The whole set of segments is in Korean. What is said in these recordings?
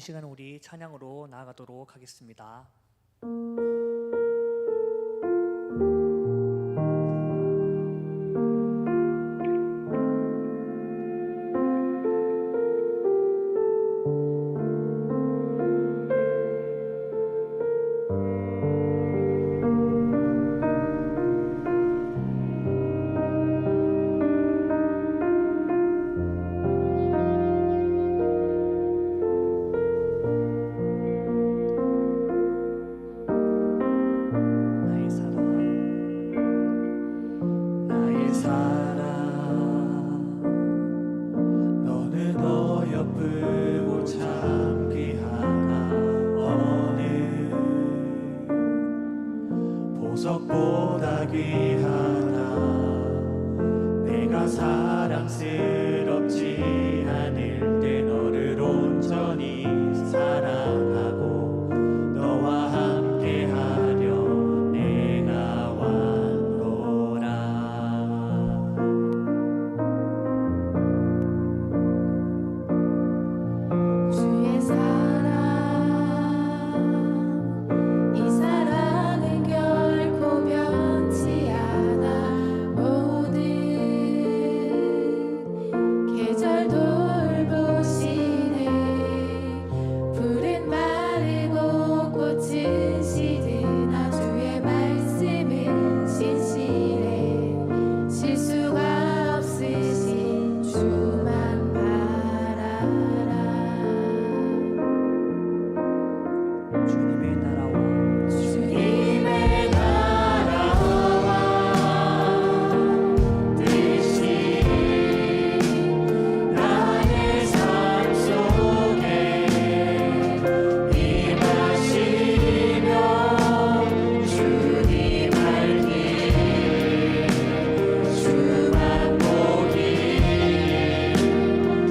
시간 우리 찬양으로 나아가도록 하겠습니다. 보석보다 귀하다. 내가 사랑스럽지 않을 때 너를 온전히 사랑하고 너와 함께하려 내가 왔노라. 주의 사랑 이 사랑은 결코 변치 않아. 모든 계절 돌보시네. 푸른 마르고 꽃은 시드나 주의 말씀은 신실해. 실수가 없으신 주만 바라라. 주님의 나라와 주님의 나라와 뜻이 나의 삶 속에 임하시며 주님 알기 주만 보기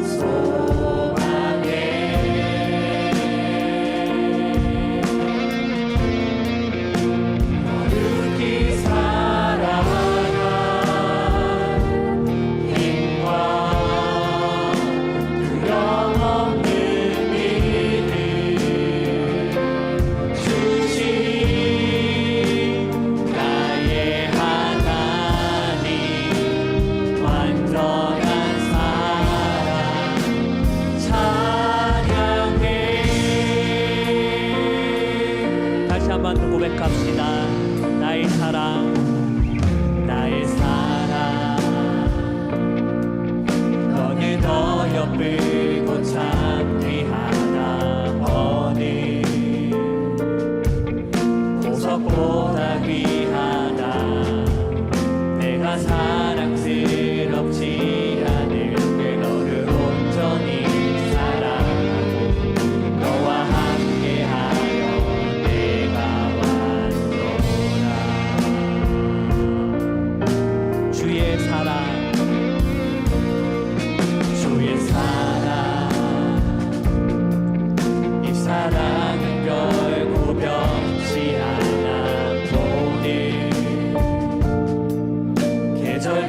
소망해. 어렵게 살아간 힘과 두려움없는 믿음 주신 나의 하나님 완전한 사랑 찬양해. 다시 한번 고백합시다. 나의 사랑, 나의 사랑 너는 어여쁘고 참 귀하다. 어느 보석보다 귀하다. 내가 사랑스럽지 않을 때 너를 온전히 사랑하고 너와 함께하여 내가 왔노라. 주의 사랑, 주의 사랑 이 사랑은 결코 변치 않아. 모든 계절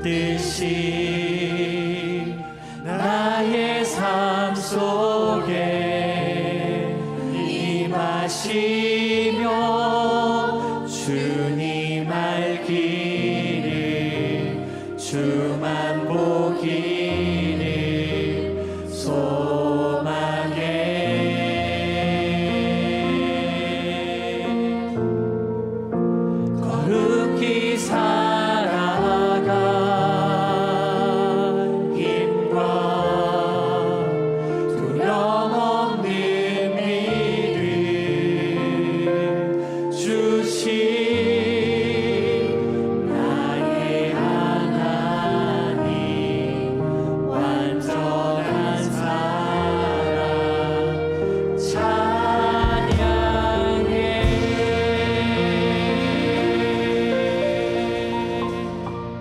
뜻이 나의 삶 속에 임하시며 주님 알기를 주만 보기를 소망해 거룩히 살아가 힘과 두려움 없는 믿음 주신 나의 하나님 완전한 사랑 찬양해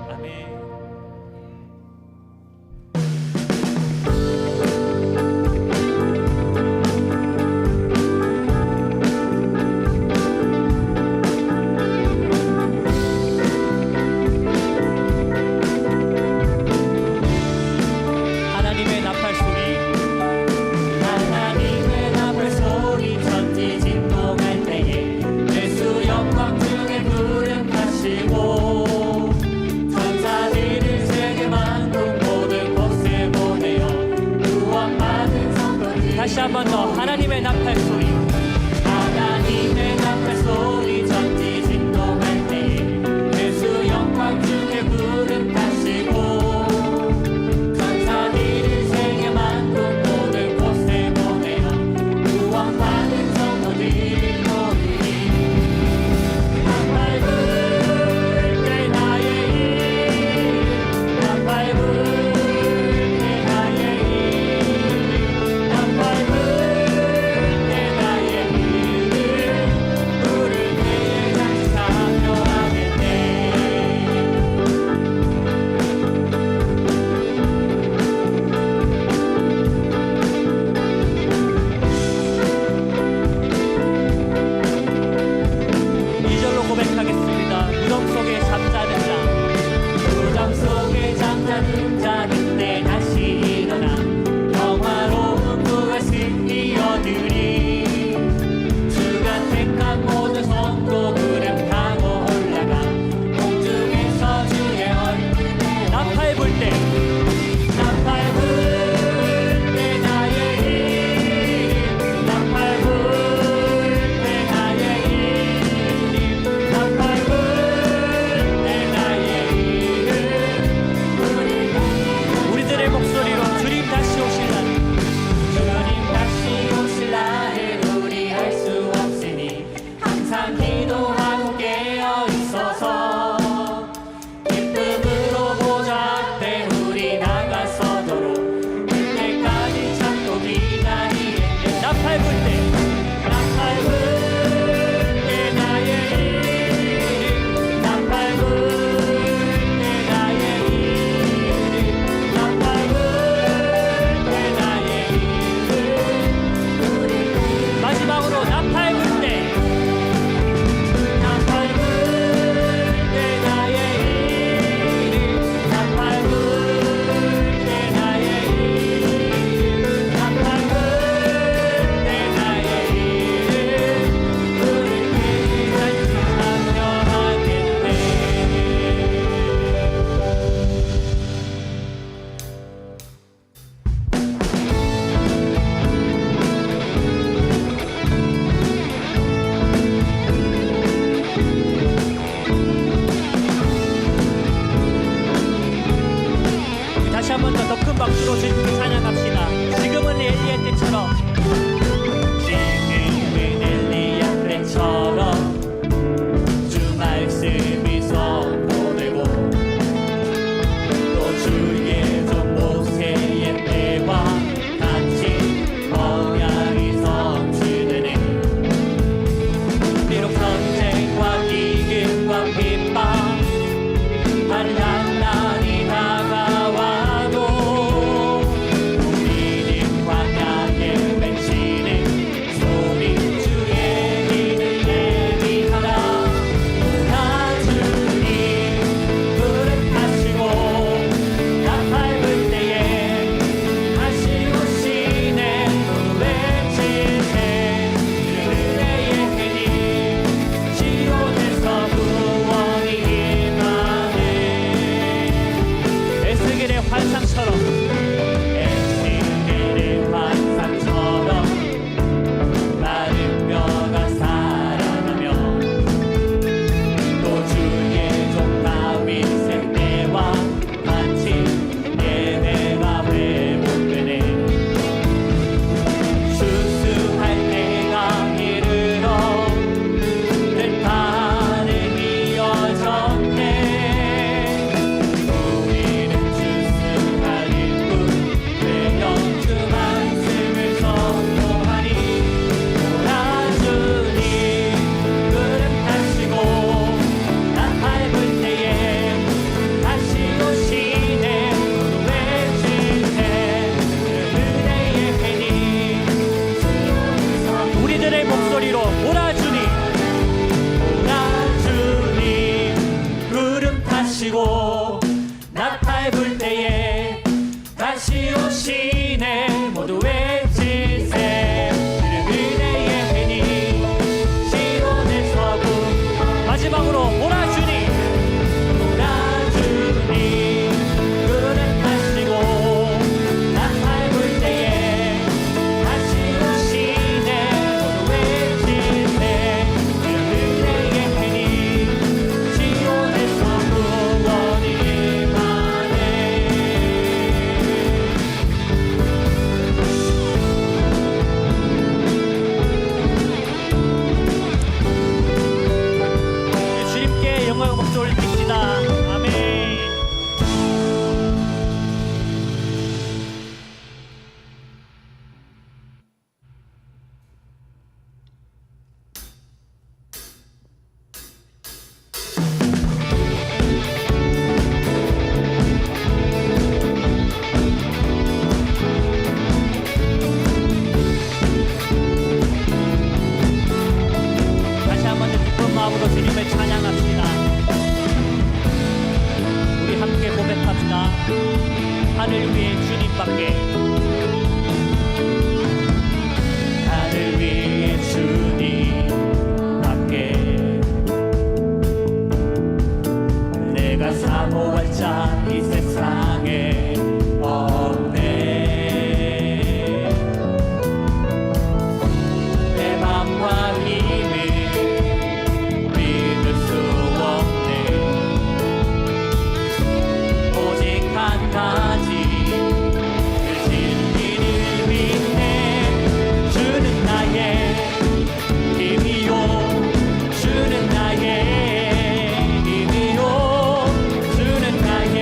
아멘. 하나님의 나팔 소리 하나님의 나팔 소리 천지 진동할 때에 예수 영광 중에 부름하시고 천사들을 세계 만국 모든 곳에 보내어 구원받은 성도들 다시 한 번 더 하나님의 나팔 소리 하나님의 나팔 소리 천지 진동할 때에 예수 영광 중에 부름하시고 천사들을 세계 만국 모든 곳에 보내어 구원받은 성도들을 모으니 나팔 불 때 나의 일 나팔 불 때 나의 일 나팔 불 때 나의 일을 부를 때에 다시 참여하겠네 이절로 고백하겠습니다. 무덤 속에 잠자는 자 무덤 속에 잠자는 자는데 다시 일어나 영화로운 부활 승리 얻으리 주가 택한 모든 성도들은 타고 올라가 공중에서 주의 얼굴에 나팔 불때 나팔 불 때 나의 이름 나팔 불 때 나의 이름 나팔 불 때 나의 이름 우리들의 목소리로 주님 다시 오실라니 주님 다시 오실 날을 우리 알 수 없으니 항상 기도하고 깨어 있어서 기쁨으로 보좌 앞에 우리 나가서도록 그때까지 참고 기다리겠네 나팔 불때 나팔 불 때 나의 이름 나팔 불 때 나의 이름 나팔 불 때 나의 이름 우리 마지막으로 나팔 불때 나팔 불 때 나의 이름 나팔 불 때 나의 이름 나팔 불 때 나의 이름 우리 다시 참여하겠네 다시 한 번 더 큰 박수로 주님께 찬양합시다. 지금은 엘리야 때처럼 지금은 엘리야 때처럼 주 말씀이 선포되고 또 주의 종 모세의 때와 같이 언약이 성취되네 비록 전쟁과 기근과 핍박 한란 날이 다가와도 다시 오시네 모두 외칠세 이른 은혜의 해니 시온의 서구 마지막으로 몰아주니 몰아주니 그는 가시고 나 밟을 때에 다시 오시네 모두 외칠세 이른 은혜의 해니 시온에서 구원이 임하네 주님께 영광의 목소 올립시다. 아멘. 다시 한번 기쁜 마음으로 주님을 찬양합시다. 우리 함께 고백합시다. 하늘 위에 주님밖에, 하늘 위에 주님밖에 내가 사모할 자 이 세상에 없네 내 맘과 힘을 믿을 수 없네 오직 한 가지 그 진리를 믿네 주는 나의 힘이요 주는 나의 힘이요 주는 나의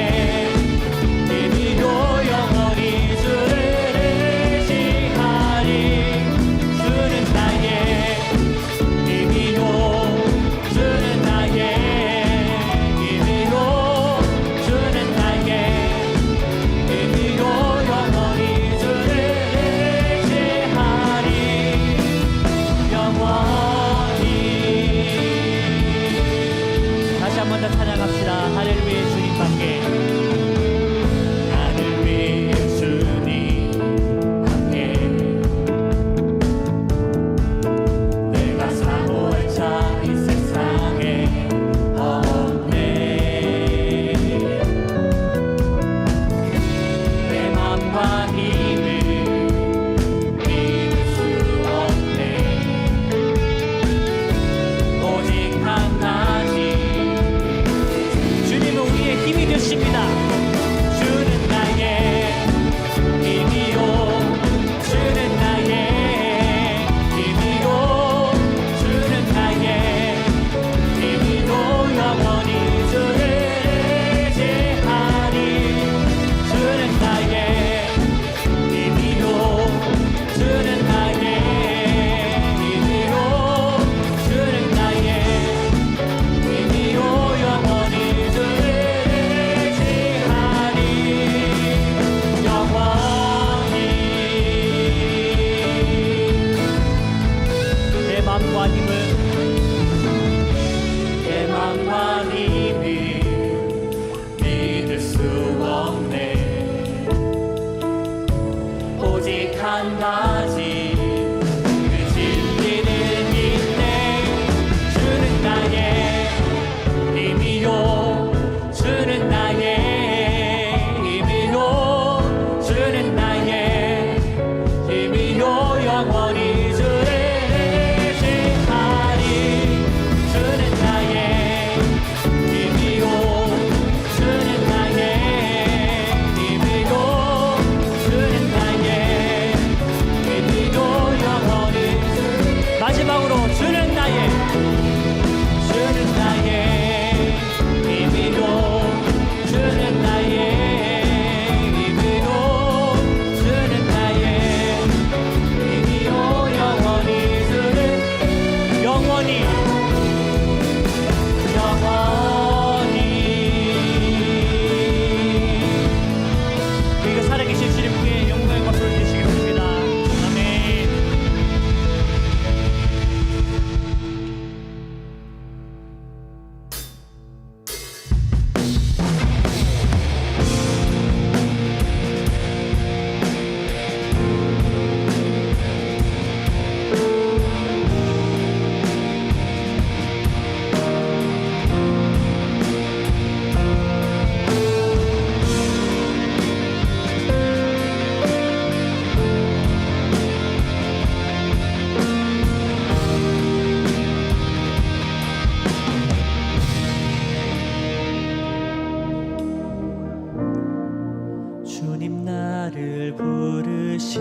주님 나를 부르시니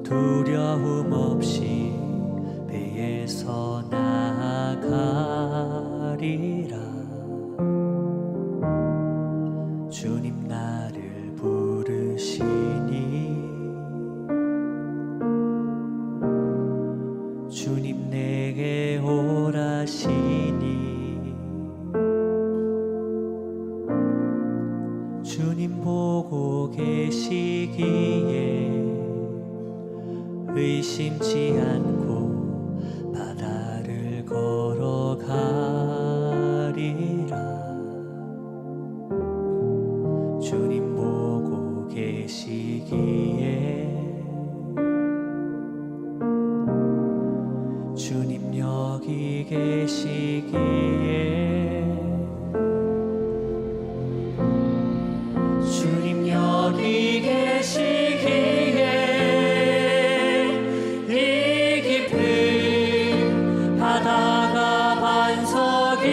두려움 없이 배에서 나아가리라. 주님 나를 부르시니 주님 내게 오라시니 주님 보고 계시기에 의심치 않고 바다를 걸어가리라. 주님 보고 계시기에 주님 여기 계시기에 주님 여기 계시기에 이 깊은 바다가 반석이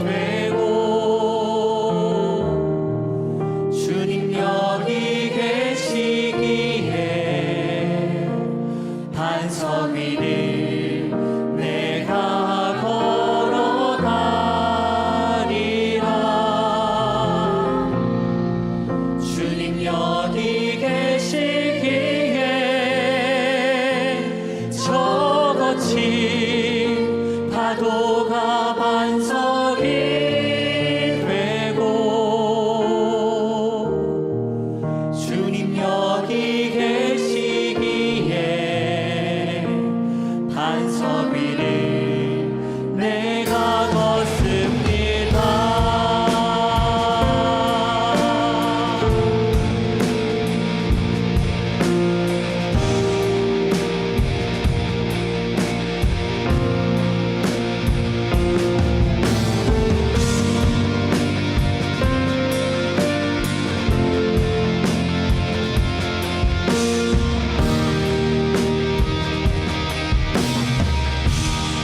되고 주님 여기 계시기에 반석 위를 내가 걸어가리라. 주님 여기 계시기에 저 거친 파도가 반석이 되고 주님 여기 계시기에 반석 위를 내가 걷습니다.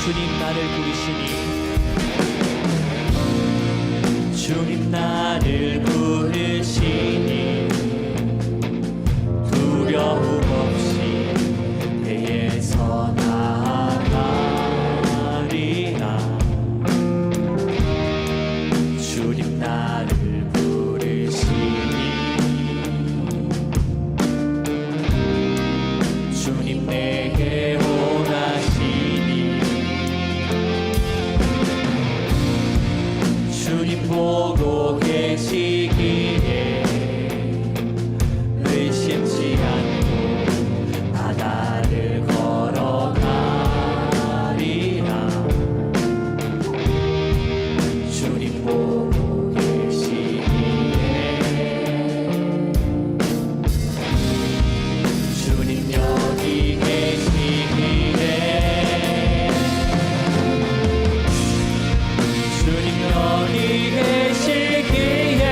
주님 나를 부르시니 주님 나를 부르시니 두려움 없이 배에서 나아가리라. 주님 나를 부르시니 주님 내게 오라시니 주님 보고 계시기에 의심치 않고 바다를 걸어가리라. 주님 보고 계시기에 주님 여기 계시기에 주님 여기 계시기에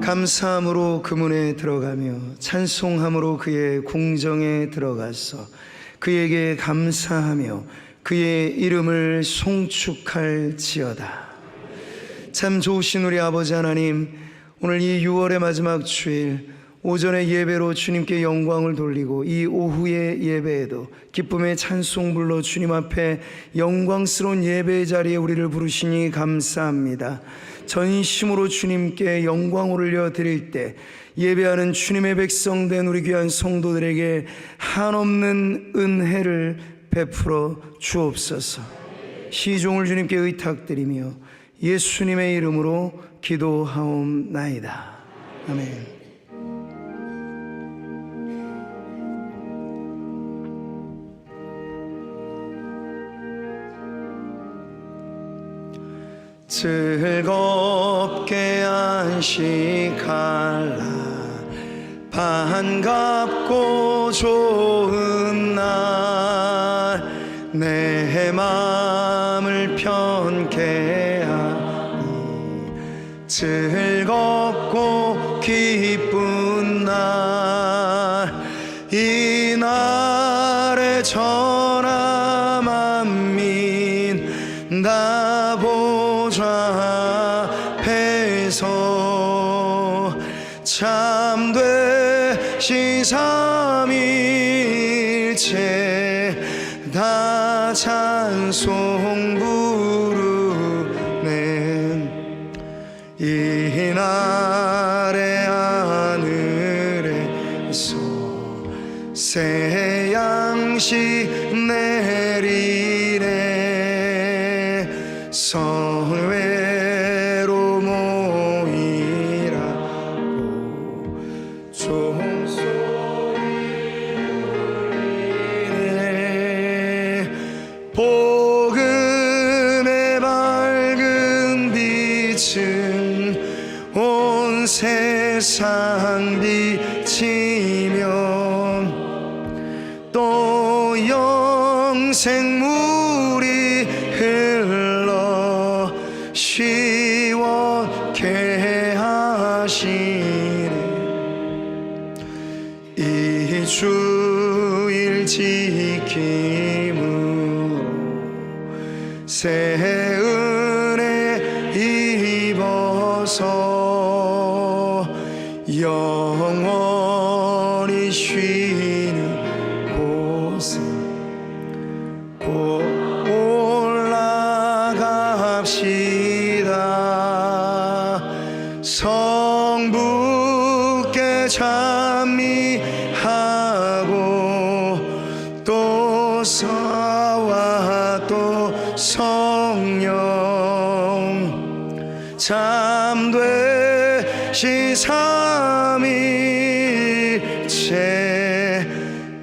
감사함으로 그 문에 들어가며 찬송함으로 그의 궁정에 들어가서 그에게 감사하며 그의 이름을 송축할지어다. 참 좋으신 우리 아버지 하나님, 오늘 이 6월의 마지막 주일 오전의 예배로 주님께 영광을 돌리고 이 오후의 예배에도 기쁨의 찬송 불러 주님 앞에 영광스러운 예배의 자리에 우리를 부르시니 감사합니다. 전심으로 주님께 영광 올려 드릴 때 예배하는 주님의 백성된 우리 귀한 성도들에게 한없는 은혜를 베풀어 주옵소서. 시종을 주님께 의탁드리며 예수님의 이름으로 기도하옵나이다. 아멘. 즐겁게 안식할라 반갑고 좋은 날 내 맘을 편케 하니 즐겁고 기쁜 날 이 날에 전하 만민 다 보좌 앞에서 참되신 삼일체 다 찬송 부르는 이 날의 하늘에서 새 양식 내리네. 성회로 모이라고 종소리 울리네. 복음의 밝은 빛은 온 세상 비치며 또 영생물이 흘러 시원케 하시네. 이 주일 지킴으로 새 은혜 입어서 영원히 쉬는 곳에 곧 올라갑시다. 성부께 찬미하고 또 사와 또 성령 참되신 삼일체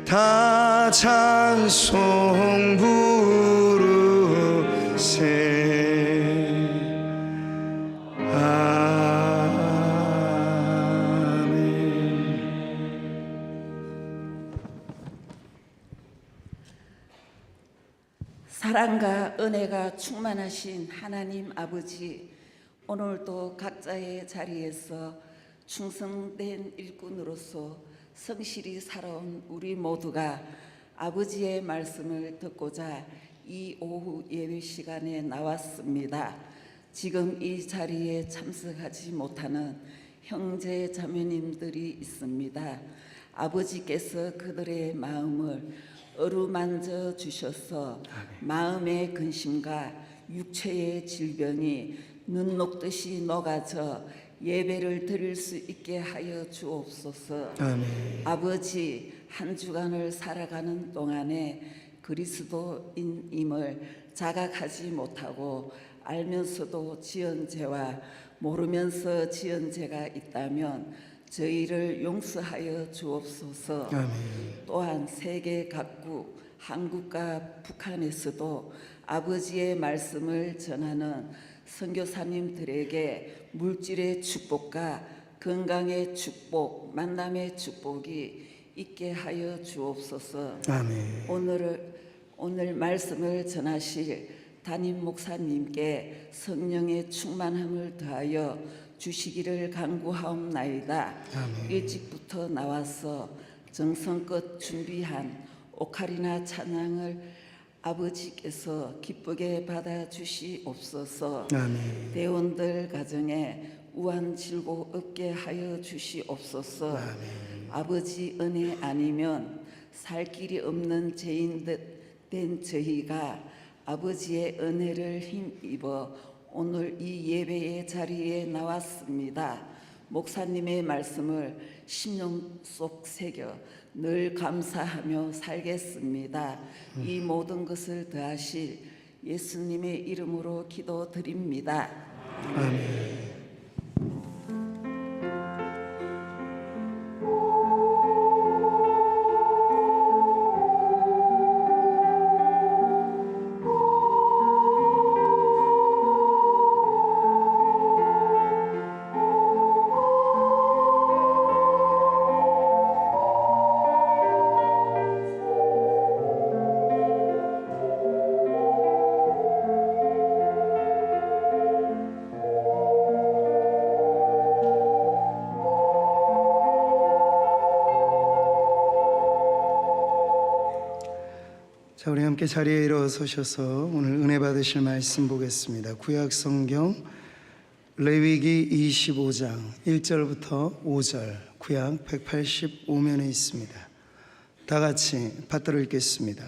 다 찬송 부르세. 아멘. 사랑과 은혜가 충만하신 하나님 아버지, 오늘도 각자의 자리에서 충성된 일꾼으로서 성실히 살아온 우리 모두가 아버지의 말씀을 듣고자 이 오후 예배 시간에 나왔습니다. 지금 이 자리에 참석하지 못하는 형제 자매님들이 있습니다. 아버지께서 그들의 마음을 어루만져 주셔서 마음의 근심과 육체의 질병이 눈 녹듯이 녹아져 예배를 드릴 수 있게 하여 주옵소서. 아멘. 아버지, 한 주간을 살아가는 동안에 그리스도인임을 자각하지 못하고 알면서도 지은 죄와 모르면서 지은 죄가 있다면 저희를 용서하여 주옵소서. 아멘. 또한 세계 각국, 한국과 북한에서도 아버지의 말씀을 전하는 선교사님들에게 물질의 축복과 건강의 축복, 만남의 축복이 있게 하여 주옵소서. 아멘. 오늘 말씀을 전하실 담임 목사님께 성령의 충만함을 더하여 주시기를 간구하옵나이다. 일찍부터 나와서 정성껏 준비한 오카리나 찬양을 아버지께서 기쁘게 받아 주시옵소서. 아멘. 대원들 가정에 우한 질고 없게 하여 주시옵소서. 아버지 은혜 아니면 살 길이 없는 죄인 된 저희가 아버지의 은혜를 힘입어 오늘 이 예배의 자리에 나왔습니다. 목사님의 말씀을 심령 속 새겨 늘 감사하며 살겠습니다. 이 모든 것을 더하실 예수님의 이름으로 기도드립니다. 아멘. 자, 우리 함께 자리에 일어서셔서 오늘 은혜 받으실 말씀 보겠습니다. 구약 성경 레위기 25장 1절부터 5절, 구약 185면에 있습니다. 다 같이 받들어 읽겠습니다.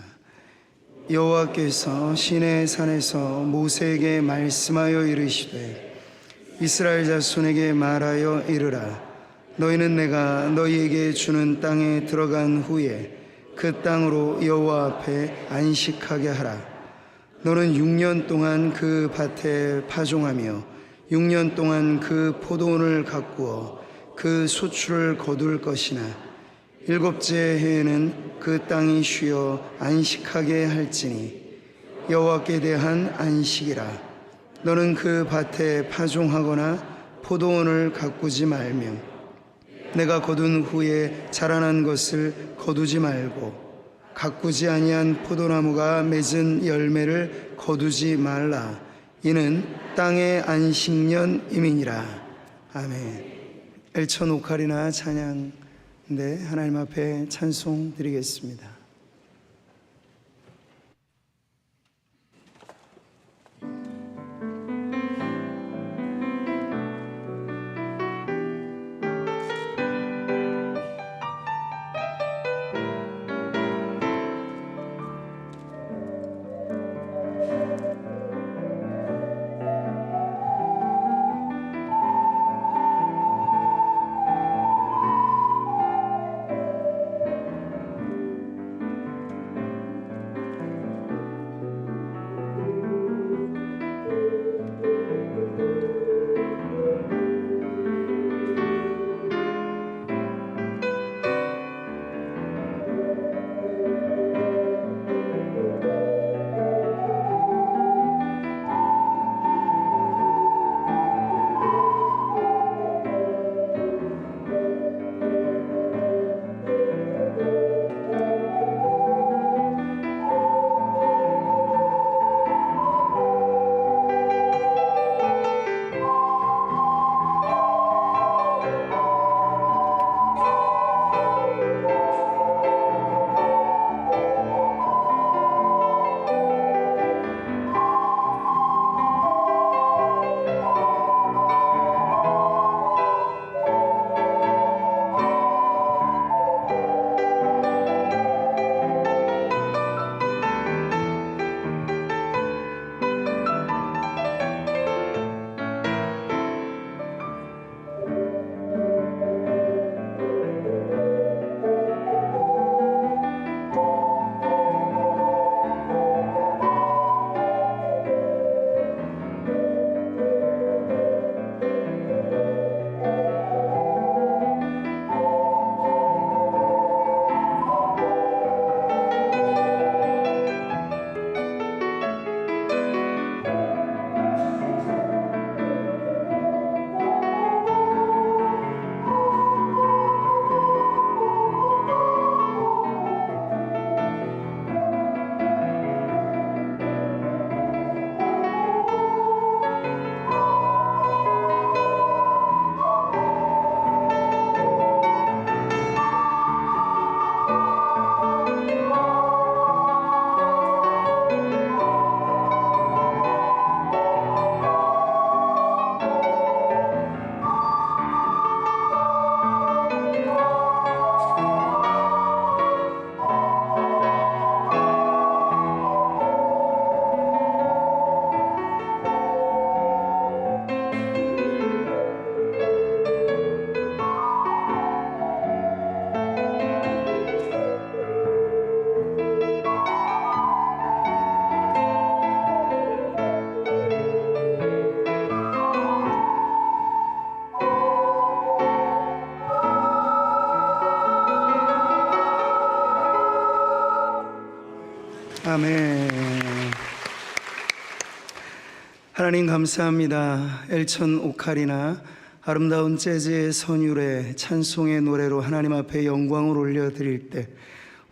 여호와께서 시내 산에서 모세에게 말씀하여 이르시되 이스라엘 자손에게 말하여 이르라. 너희는 내가 너희에게 주는 땅에 들어간 후에 그 땅으로 여호와 앞에 안식하게 하라. 너는 6년 동안 그 밭에 파종하며 6년 동안 그 포도원을 가꾸어 그 소출을 거둘 것이나 7째 해에는 그 땅이 쉬어 안식하게 할지니 여호와께 대한 안식이라. 너는 그 밭에 파종하거나 포도원을 가꾸지 말며 내가 거둔 후에 자라난 것을 거두지 말고 가꾸지 아니한 포도나무가 맺은 열매를 거두지 말라. 이는 땅의 안식년임이니라. 아멘. 엘천 오카리나 찬양인데 하나님 앞에 찬송 드리겠습니다. 하나님 감사합니다. 엘천 오카리나 아름다운 재즈의 선율에 찬송의 노래로 하나님 앞에 영광을 올려드릴 때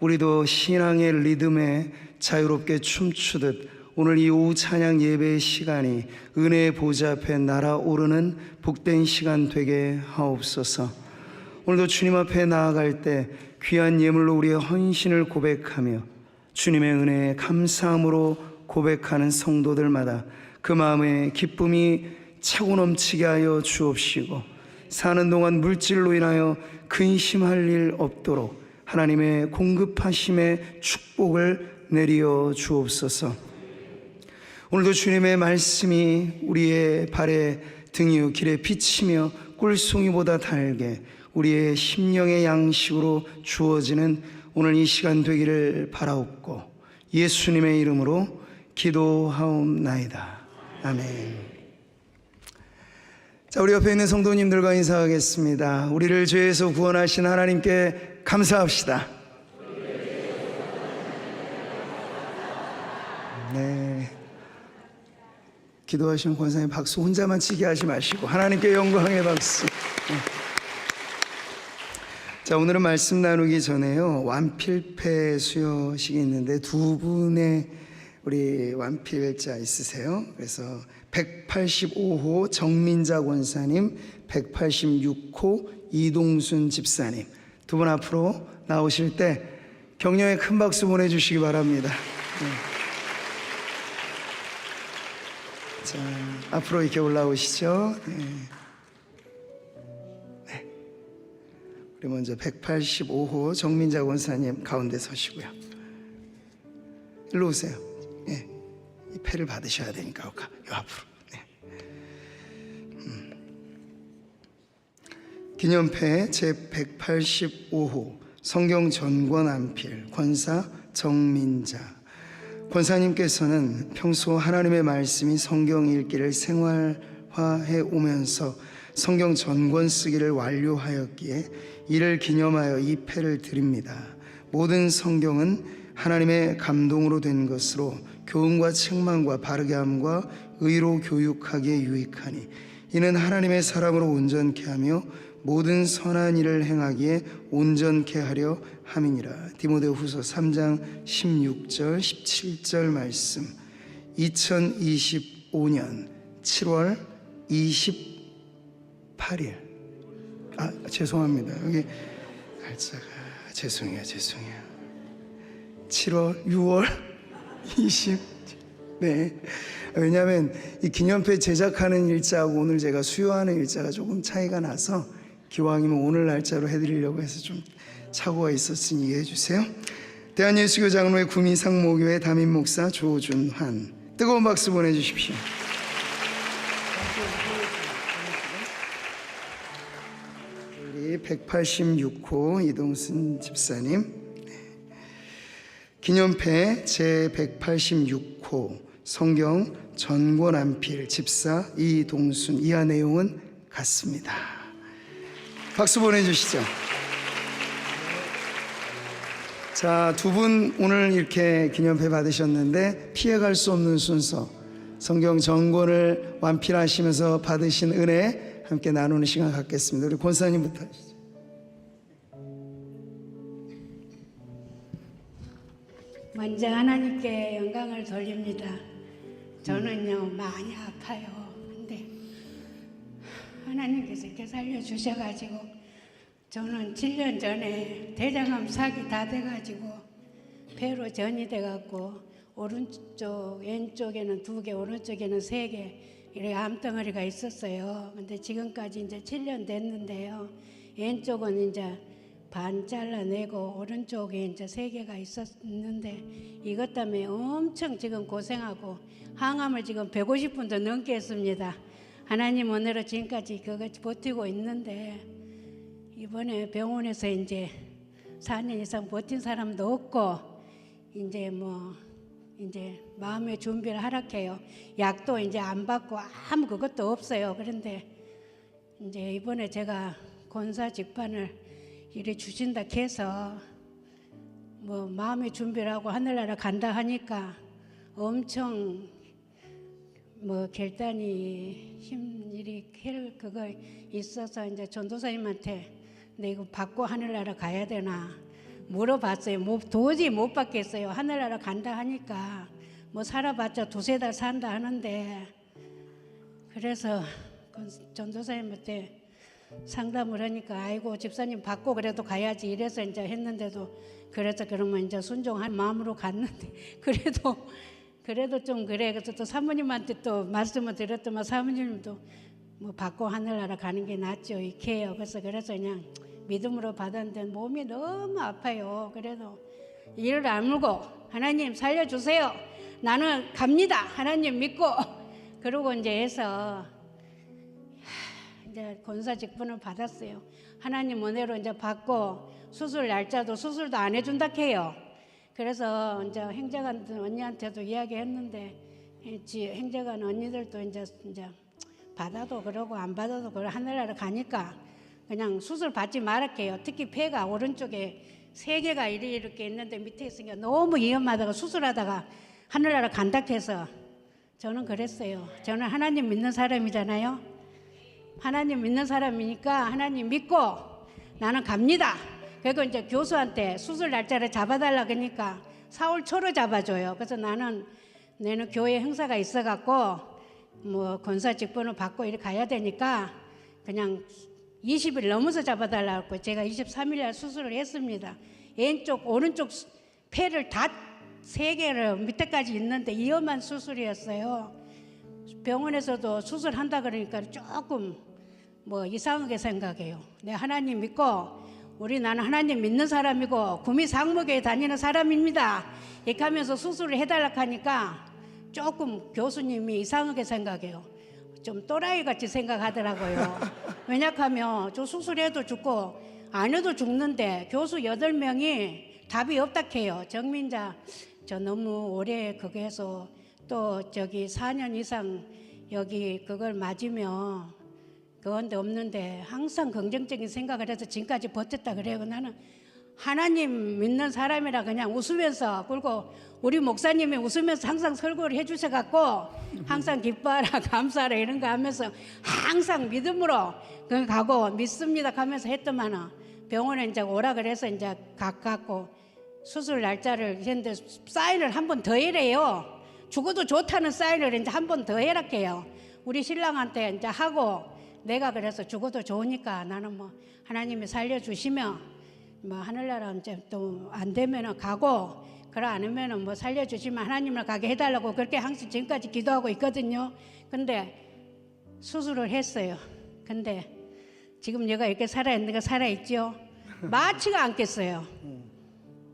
우리도 신앙의 리듬에 자유롭게 춤추듯 오늘 이 오후 찬양 예배의 시간이 은혜의 보좌 앞에 날아오르는 복된 시간 되게 하옵소서. 오늘도 주님 앞에 나아갈 때 귀한 예물로 우리의 헌신을 고백하며 주님의 은혜에 감사함으로 고백하는 성도들마다 그 마음에 기쁨이 차고 넘치게 하여 주옵시고, 사는 동안 물질로 인하여 근심할 일 없도록 하나님의 공급하심의 축복을 내리어 주옵소서. 오늘도 주님의 말씀이 우리의 발에 등이요 길에 비치며 꿀송이보다 달게 우리의 심령의 양식으로 주어지는 오늘 이 시간 되기를 바라옵고 예수님의 이름으로 기도하옵나이다. 아멘. 자, 우리 옆에 있는 성도님들과 인사하겠습니다. 우리를 죄에서 구원하신 하나님께 감사합시다. 네. 기도하시는 권사님 박수 혼자만 치게 하지 마시고 하나님께 영광의 박수. 네. 자, 오늘은 말씀 나누기 전에요, 완필패 수여식이 있는데 두 분의 우리 완필자 있으세요? 그래서 185호 정민자 권사님, 186호 이동순 집사님 두 분 앞으로 나오실 때 격려의 큰 박수 보내주시기 바랍니다. 네. 자, 앞으로 이렇게 올라오시죠. 네. 네. 우리 먼저 185호 정민자 권사님 가운데 서시고요. 일로 오세요. 예, 이 패를 받으셔야 되니까 요 앞으로. 네. 기념패 제 185호 성경 전권 안필 권사 정민자 권사님께서는 평소 하나님의 말씀이 성경 읽기를 생활화해 오면서 성경 전권 쓰기를 완료하였기에 이를 기념하여 이 패를 드립니다. 모든 성경은 하나님의 감동으로 된 것으로 교훈과 책망과 바르게 함과 의로 교육하기에 유익하니 이는 하나님의 사람으로 온전케 하며 모든 선한 일을 행하기에 온전케 하려 함이니라. 디모데후서 3장 16절 17절 말씀. 2025년 7월 28일. 죄송합니다. 여기 날짜가 죄송해요. 7월 6월 20. 네. 왜냐하면 이 기념패 제작하는 일자하고 오늘 제가 수요하는 일자가 조금 차이가 나서 기왕이면 오늘 날짜로 해드리려고 해서 좀 착오가 있었으니 이해해 주세요. 대한예수교 장로회 구미상모교회 담임 목사 조준환, 뜨거운 박수 보내주십시오. 우리 186호 이동순 집사님, 기념패 제 186호 성경 전권 안필 집사 이동순, 이하 내용은 같습니다. 박수 보내주시죠. 자, 두 분 오늘 이렇게 기념패 받으셨는데 피해갈 수 없는 순서, 성경 전권을 완필하시면서 받으신 은혜 함께 나누는 시간 갖겠습니다. 우리 권사님부터 하시죠. 먼저 하나님께 영광을 돌립니다. 저는요 많이 아파요. 근데 하나님께서 이렇게 살려주셔가지고 저는 7년 전에 대장암 사기 다 돼가지고 폐로 전이 돼갖고 오른쪽 왼쪽에는 2개 오른쪽에는 3개 이렇게 암덩어리가 있었어요. 근데 지금까지 이제 7년 됐는데요, 왼쪽은 이제 반 잘라내고 오른쪽에 이제 3개가 있었는데 이것 때문에 엄청 지금 고생하고 항암을 지금 150분도 넘게 했습니다. 하나님 은혜로 지금까지 그거 버티고 있는데 이번에 병원에서 이제 4년 이상 버틴 사람도 없고 이제 이제 마음의 준비를 하락해요. 약도 이제 안 받고 아무 그것도 없어요. 그런데 이제 이번에 제가 권사 직판을 이래 주신다 해서 마음의 준비를 하고 하늘나라 간다 하니까 엄청 뭐 결단이 힘일이 그거 있어서 이제 전도사님한테 내 이거 받고 하늘나라 가야 되나 물어봤어요. 도저히 못 받겠어요. 하늘나라 간다 하니까 뭐 살아봤자 2-3달 산다 하는데, 그래서 전도사님한테 상담을 하니까 아이고 집사님 받고 그래도 가야지 이래서 이제 했는데도, 그래서 그러면 이제 순종한 마음으로 갔는데 그래도 좀 그래. 그래서 또 사모님한테 또 말씀을 드렸더만 사모님도 뭐 받고 하늘나라 가는 게 낫죠 이렇게 해요. 그래서 그냥 믿음으로 받았는데 몸이 너무 아파요. 그래도 이를 아물고 하나님 살려주세요. 나는 갑니다. 하나님 믿고. 그러고 이제 해서 이제 권사 직분을 받았어요. 하나님 은혜로 이제 받고 수술 날짜도 수술도 안 해준다 해요. 그래서 이제 행제관 언니한테도 이야기했는데 행제관 언니들도 이제 받아도 그러고 안 받아도 그러 하늘나라 가니까 그냥 수술 받지 말았게요. 특히 폐가 오른쪽에 3개가 이렇게 있는데 밑에 있으니까 너무 위험하다가 수술하다가 하늘나라 간다 해서 저는 그랬어요. 저는 하나님 믿는 사람이잖아요. 하나님 믿는 사람이니까 하나님 믿고 나는 갑니다. 그리고 이제 교수한테 수술 날짜를 잡아달라 그러니까 4월 초로 잡아줘요. 그래서 나는 교회 행사가 있어갖고 뭐 권사 직분을 받고 이렇게 가야 되니까 그냥 20일 넘어서 잡아달라고 제가 23일 날 수술을 했습니다. 왼쪽 오른쪽 폐를 다 3개를 밑에까지 있는데 위험한 수술이었어요. 병원에서도 수술한다 그러니까 조금 뭐 이상하게 생각해요. 내 하나님 믿고 나는 하나님 믿는 사람이고 구미 상무교에 다니는 사람입니다. 이렇게 하면서 수술을 해달라고 하니까 조금 교수님이 이상하게 생각해요. 좀 또라이 같이 생각하더라고요. 왜냐하면 저 수술해도 죽고 안 해도 죽는데 교수 8명이 답이 없다 해요. 정민자 저 너무 오래 그거 해서 또 저기 4년 이상 여기 그걸 맞으면 그건데 없는데 항상 긍정적인 생각을 해서 지금까지 버텼다 그래요. 나는 하나님 믿는 사람이라 그냥 웃으면서, 그리고 우리 목사님이 웃으면서 항상 설교를 해주셔갖고 항상 기뻐하라 감사하라 이런 거 하면서 항상 믿음으로 그 가고 믿습니다 하면서 했더만은 병원에 이제 오라 그래서 이제 가깝고 수술 날짜를 했는데 사인을 한 번 더 해래요. 죽어도 좋다는 사인을 이제 한 번 더 해라 해요. 우리 신랑한테 이제 하고 내가 그래서 죽어도 좋으니까 나는 뭐 하나님이 살려주시면 뭐 하늘나라 이제 또 안 되면은 가고, 그래 않으면은 뭐 살려주시면 하나님을 가게 해달라고 그렇게 항상 지금까지 기도하고 있거든요. 근데 수술을 했어요. 근데 지금 얘가 이렇게 살아있는 거 살아있죠? 마취가 않겠어요.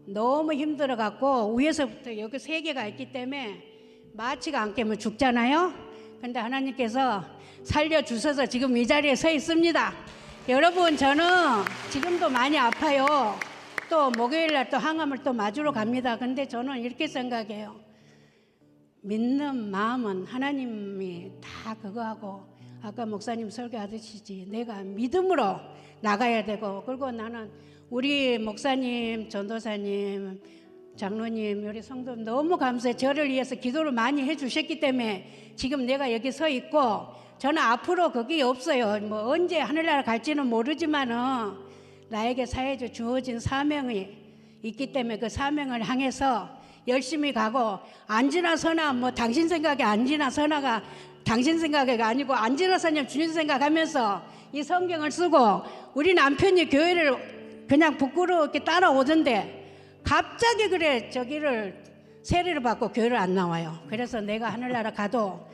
너무 힘들어갖고 위에서부터 여기 3개가 있기 때문에 마취가 안 깨면 죽잖아요. 근데 하나님께서 살려주셔서 지금 이 자리에 서 있습니다. 여러분 저는 지금도 많이 아파요. 또 목요일날 또 항암을 또 맞으러 갑니다. 근데 저는 이렇게 생각해요. 믿는 마음은 하나님이 다 그거 하고, 아까 목사님 설교하듯이 내가 믿음으로 나가야 되고, 그리고 나는 우리 목사님, 전도사님, 장로님, 우리 성도 너무 감사해. 저를 위해서 기도를 많이 해주셨기 때문에 지금 내가 여기 서 있고, 저는 앞으로 그게 없어요. 뭐 언제 하늘나라 갈지는 모르지만은 나에게 사회적 주어진 사명이 있기 때문에 그 사명을 향해서 열심히 가고, 안 지나서나 뭐 당신 생각에 안 지나서나가 당신 생각이 아니고 안 지나서냐 주님 생각하면서 이 성경을 쓰고, 우리 남편이 교회를 그냥 부끄럽게 따라오던데 갑자기 그래 저기를 세례를 받고 교회를 안 나와요. 그래서 내가 하늘나라 가도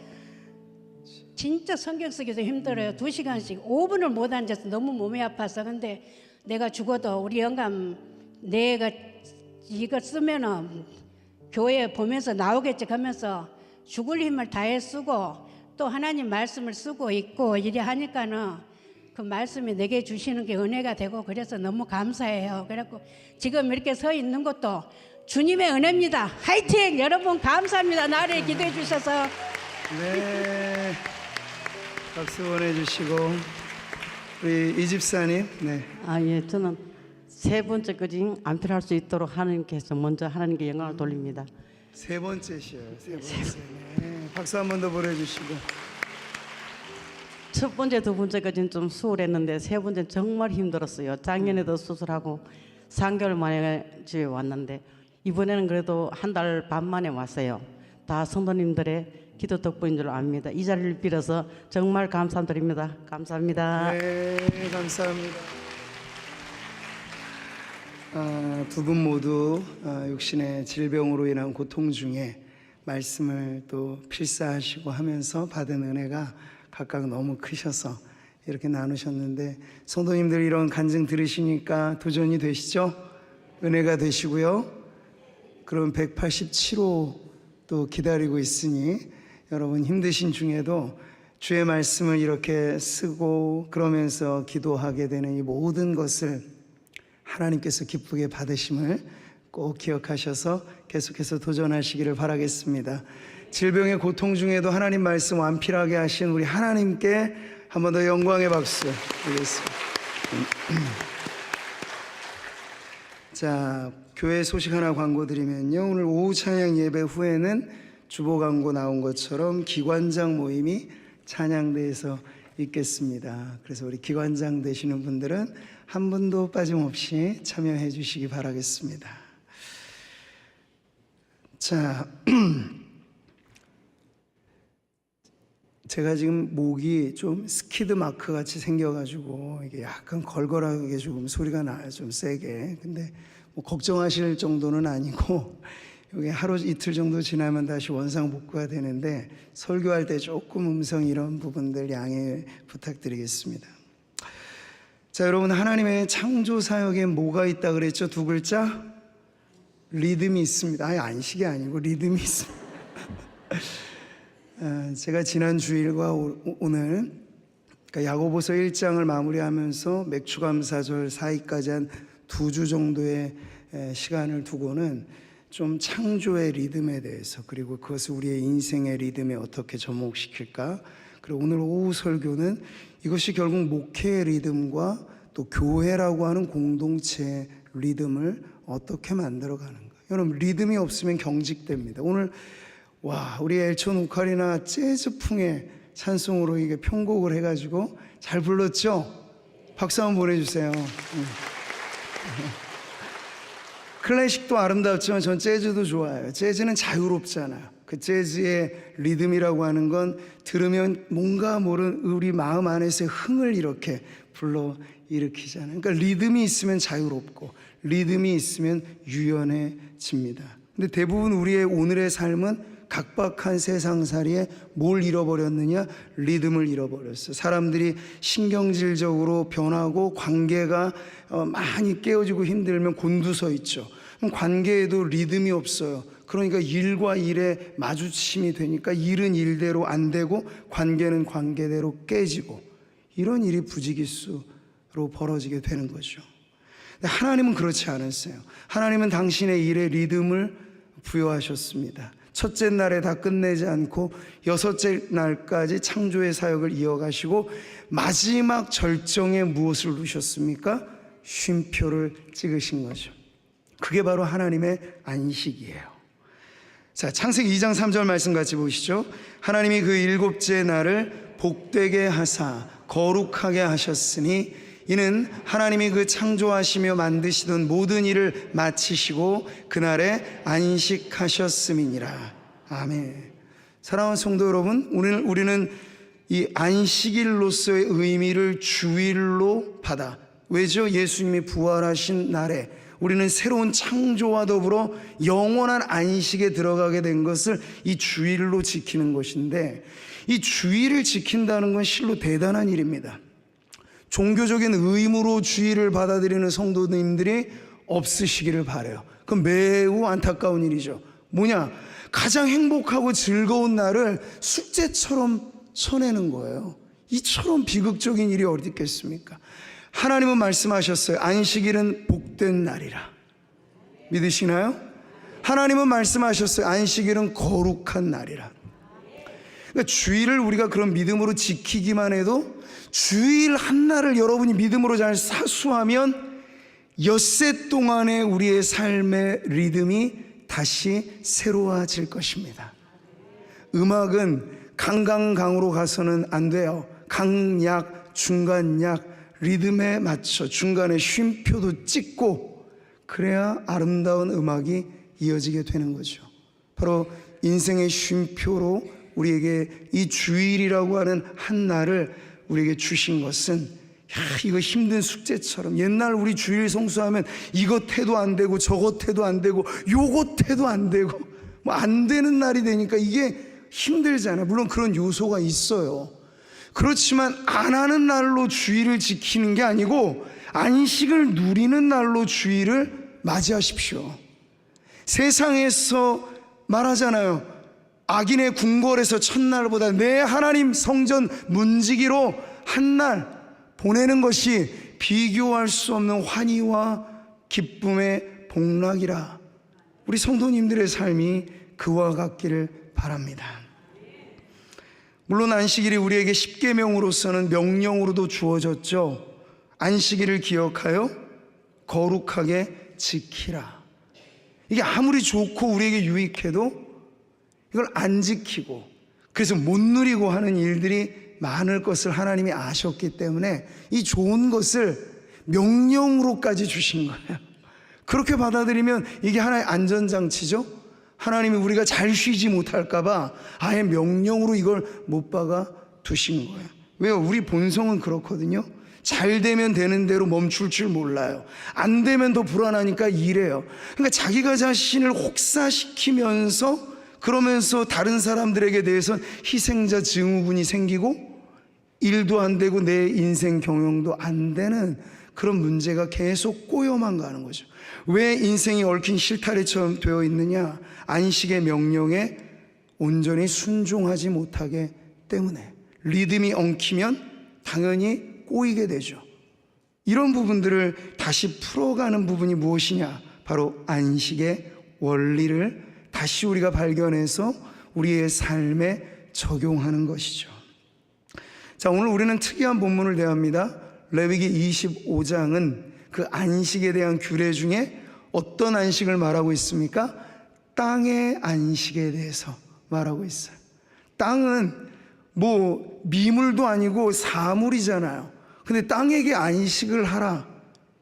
진짜 성경 쓰기도 힘들어요. 2시간씩 5분을 못 앉아서 너무 몸이 아파서. 근데 내가 죽어도 우리 영감 내가 이거 쓰면은 교회 보면서 나오겠지 하면서 죽을 힘을 다해 쓰고 또 하나님 말씀을 쓰고 있고 이래 하니까는 그 말씀이 내게 주시는 게 은혜가 되고, 그래서 너무 감사해요. 그래갖고 지금 이렇게 서 있는 것도 주님의 은혜입니다. 화이팅! 여러분 감사합니다. 나를 기도해 주셔서. 네, 박수 보내주시고 우리 이 집사님. 네. 예, 저는 3번째까지 안필할 수 있도록 하나님께서 먼저 하나님께 영광을 돌립니다. 3번째시요. 3번째. 네, 박수 한 번 더 보내주시고. 첫 번째, 두 번째까지는 좀 수월했는데 세 번째는 정말 힘들었어요. 작년에도 수술하고 3개월 만에 집에 왔는데 이번에는 그래도 한 달 반 만에 왔어요. 다 성도님들의 기도 덕분인 줄 압니다. 이 자리를 빌어서 정말 감사드립니다. 감사합니다. 네, 감사합니다. 두 분 모두 육신의 질병으로 인한 고통 중에 말씀을 또 필사하시고 하면서 받은 은혜가 각각 너무 크셔서 이렇게 나누셨는데, 성도님들 이런 간증 들으시니까 도전이 되시죠? 은혜가 되시고요. 그럼 187호 또 기다리고 있으니 여러분 힘드신 중에도 주의 말씀을 이렇게 쓰고 그러면서 기도하게 되는 이 모든 것을 하나님께서 기쁘게 받으심을 꼭 기억하셔서 계속해서 도전하시기를 바라겠습니다. 질병의 고통 중에도 하나님 말씀 완필하게 하신 우리 하나님께 한 번 더 영광의 박수 드리겠습니다. 자, 교회 소식 하나 광고 드리면요, 오늘 오후 찬양 예배 후에는 주보 광고 나온 것처럼 기관장 모임이 찬양대에서 있겠습니다. 그래서 우리 기관장 되시는 분들은 한 분도 빠짐없이 참여해 주시기 바라겠습니다. 자, 제가 지금 목이 좀 스키드 마크 같이 생겨가지고 이게 약간 걸걸하게 조금 소리가 나요, 좀 세게. 근데 뭐 걱정하실 정도는 아니고 여기 하루 이틀 정도 지나면 다시 원상복구가 되는데 설교할 때 조금 음성 이런 부분들 양해 부탁드리겠습니다. 자, 여러분, 하나님의 창조 사역에 뭐가 있다 그랬죠? 두 글자? 리듬이 있습니다. 아니, 안식이 아니고 리듬이 있습니다. 제가 지난 주일과 오늘 그러니까 야고보서 1장을 마무리하면서 맥주감사절 사이까지 한 2주 정도의 시간을 두고는 좀 창조의 리듬에 대해서, 그리고 그것을 우리의 인생의 리듬에 어떻게 접목시킬까, 그리고 오늘 오후 설교는 이것이 결국 목회의 리듬과 또 교회라고 하는 공동체의 리듬을 어떻게 만들어가는가. 여러분, 리듬이 없으면 경직됩니다. 오늘 우리 엘촌 오카리나 재즈풍의 찬송으로 이게 편곡을 해가지고 잘 불렀죠? 박수 한번 보내주세요. 클래식도 아름답지만 전 재즈도 좋아해요. 재즈는 자유롭잖아요. 그 재즈의 리듬이라고 하는 건 들으면 뭔가 모르는 우리 마음 안에서의 흥을 이렇게 불러 일으키잖아요. 그러니까 리듬이 있으면 자유롭고 리듬이 있으면 유연해집니다. 근데 대부분 우리의 오늘의 삶은 각박한 세상살이에 뭘 잃어버렸느냐? 리듬을 잃어버렸어요. 사람들이 신경질적으로 변하고 관계가 많이 깨어지고 힘들면 곤두서 있죠. 그럼 관계에도 리듬이 없어요. 그러니까 일과 일의 마주침이 되니까 일은 일대로 안 되고 관계는 관계대로 깨지고, 이런 일이 부지기수로 벌어지게 되는 거죠. 근데 하나님은 그렇지 않았어요. 하나님은 당신의 일에 리듬을 부여하셨습니다. 첫째 날에 다 끝내지 않고 여섯째 날까지 창조의 사역을 이어가시고 마지막 절정에 무엇을 두셨습니까? 쉼표를 찍으신 거죠. 그게 바로 하나님의 안식이에요. 자, 창세기 2장 3절 말씀 같이 보시죠. 하나님이 그 일곱째 날을 복되게 하사 거룩하게 하셨으니 이는 하나님이 그 창조하시며 만드시던 모든 일을 마치시고 그날에 안식하셨음이니라. 아멘. 사랑하는 성도 여러분, 우리는 이 안식일로서의 의미를 주일로 받아. 왜죠? 예수님이 부활하신 날에 우리는 새로운 창조와 더불어 영원한 안식에 들어가게 된 것을 이 주일로 지키는 것인데, 이 주일을 지킨다는 건 실로 대단한 일입니다. 종교적인 의무로 주일을 받아들이는 성도님들이 없으시기를 바라요. 그건 매우 안타까운 일이죠. 뭐냐? 가장 행복하고 즐거운 날을 숙제처럼 쳐내는 거예요. 이처럼 비극적인 일이 어디 있겠습니까? 하나님은 말씀하셨어요. 안식일은 복된 날이라. 믿으시나요? 하나님은 말씀하셨어요. 안식일은 거룩한 날이라. 그러니까 주일을 우리가 그런 믿음으로 지키기만 해도, 주일 한 날을 여러분이 믿음으로 잘 사수하면 엿새 동안의 우리의 삶의 리듬이 다시 새로워질 것입니다. 음악은 강강강으로 가서는 안 돼요. 강약, 중간약, 리듬에 맞춰 중간에 쉼표도 찍고 그래야 아름다운 음악이 이어지게 되는 거죠. 바로 인생의 쉼표로 우리에게 이 주일이라고 하는 한 날을 우리에게 주신 것은 이거 힘든 숙제처럼 옛날 우리 주일 성수하면 이것 해도 안 되고 저것 해도 안 되고 요것 해도 안 되고 뭐 안 되는 날이 되니까 이게 힘들잖아요. 물론 그런 요소가 있어요. 그렇지만 안 하는 날로 주일을 지키는 게 아니고 안식을 누리는 날로 주일을 맞이하십시오. 세상에서 말하잖아요. 악인의 궁궐에서 첫날보다 내 하나님 성전 문지기로 한 날 보내는 것이 비교할 수 없는 환희와 기쁨의 복락이라. 우리 성도님들의 삶이 그와 같기를 바랍니다. 물론 안식일이 우리에게 십계명으로서는 명령으로도 주어졌죠. 안식일을 기억하여 거룩하게 지키라. 이게 아무리 좋고 우리에게 유익해도 이걸 안 지키고 그래서 못 누리고 하는 일들이 많을 것을 하나님이 아셨기 때문에 이 좋은 것을 명령으로까지 주신 거예요. 그렇게 받아들이면 이게 하나의 안전장치죠. 하나님이 우리가 잘 쉬지 못할까봐 아예 명령으로 이걸 못 박아 두신 거예요. 왜요? 우리 본성은 그렇거든요. 잘 되면 되는 대로 멈출 줄 몰라요. 안 되면 더 불안하니까 이래요. 그러니까 자기가 자신을 혹사시키면서 그러면서 다른 사람들에게 대해서 희생자 증후군이 생기고 일도 안 되고 내 인생 경영도 안 되는 그런 문제가 계속 꼬여만 가는 거죠. 왜 인생이 얽힌 실타래처럼 되어 있느냐? 안식의 명령에 온전히 순종하지 못하기 때문에. 리듬이 엉키면 당연히 꼬이게 되죠. 이런 부분들을 다시 풀어가는 부분이 무엇이냐? 바로 안식의 원리를 다시 우리가 발견해서 우리의 삶에 적용하는 것이죠. 자, 오늘 우리는 특이한 본문을 대합니다. 레위기 25장은 그 안식에 대한 규례 중에 어떤 안식을 말하고 있습니까? 땅의 안식에 대해서 말하고 있어요. 땅은 뭐 미물도 아니고 사물이잖아요. 근데 땅에게 안식을 하라.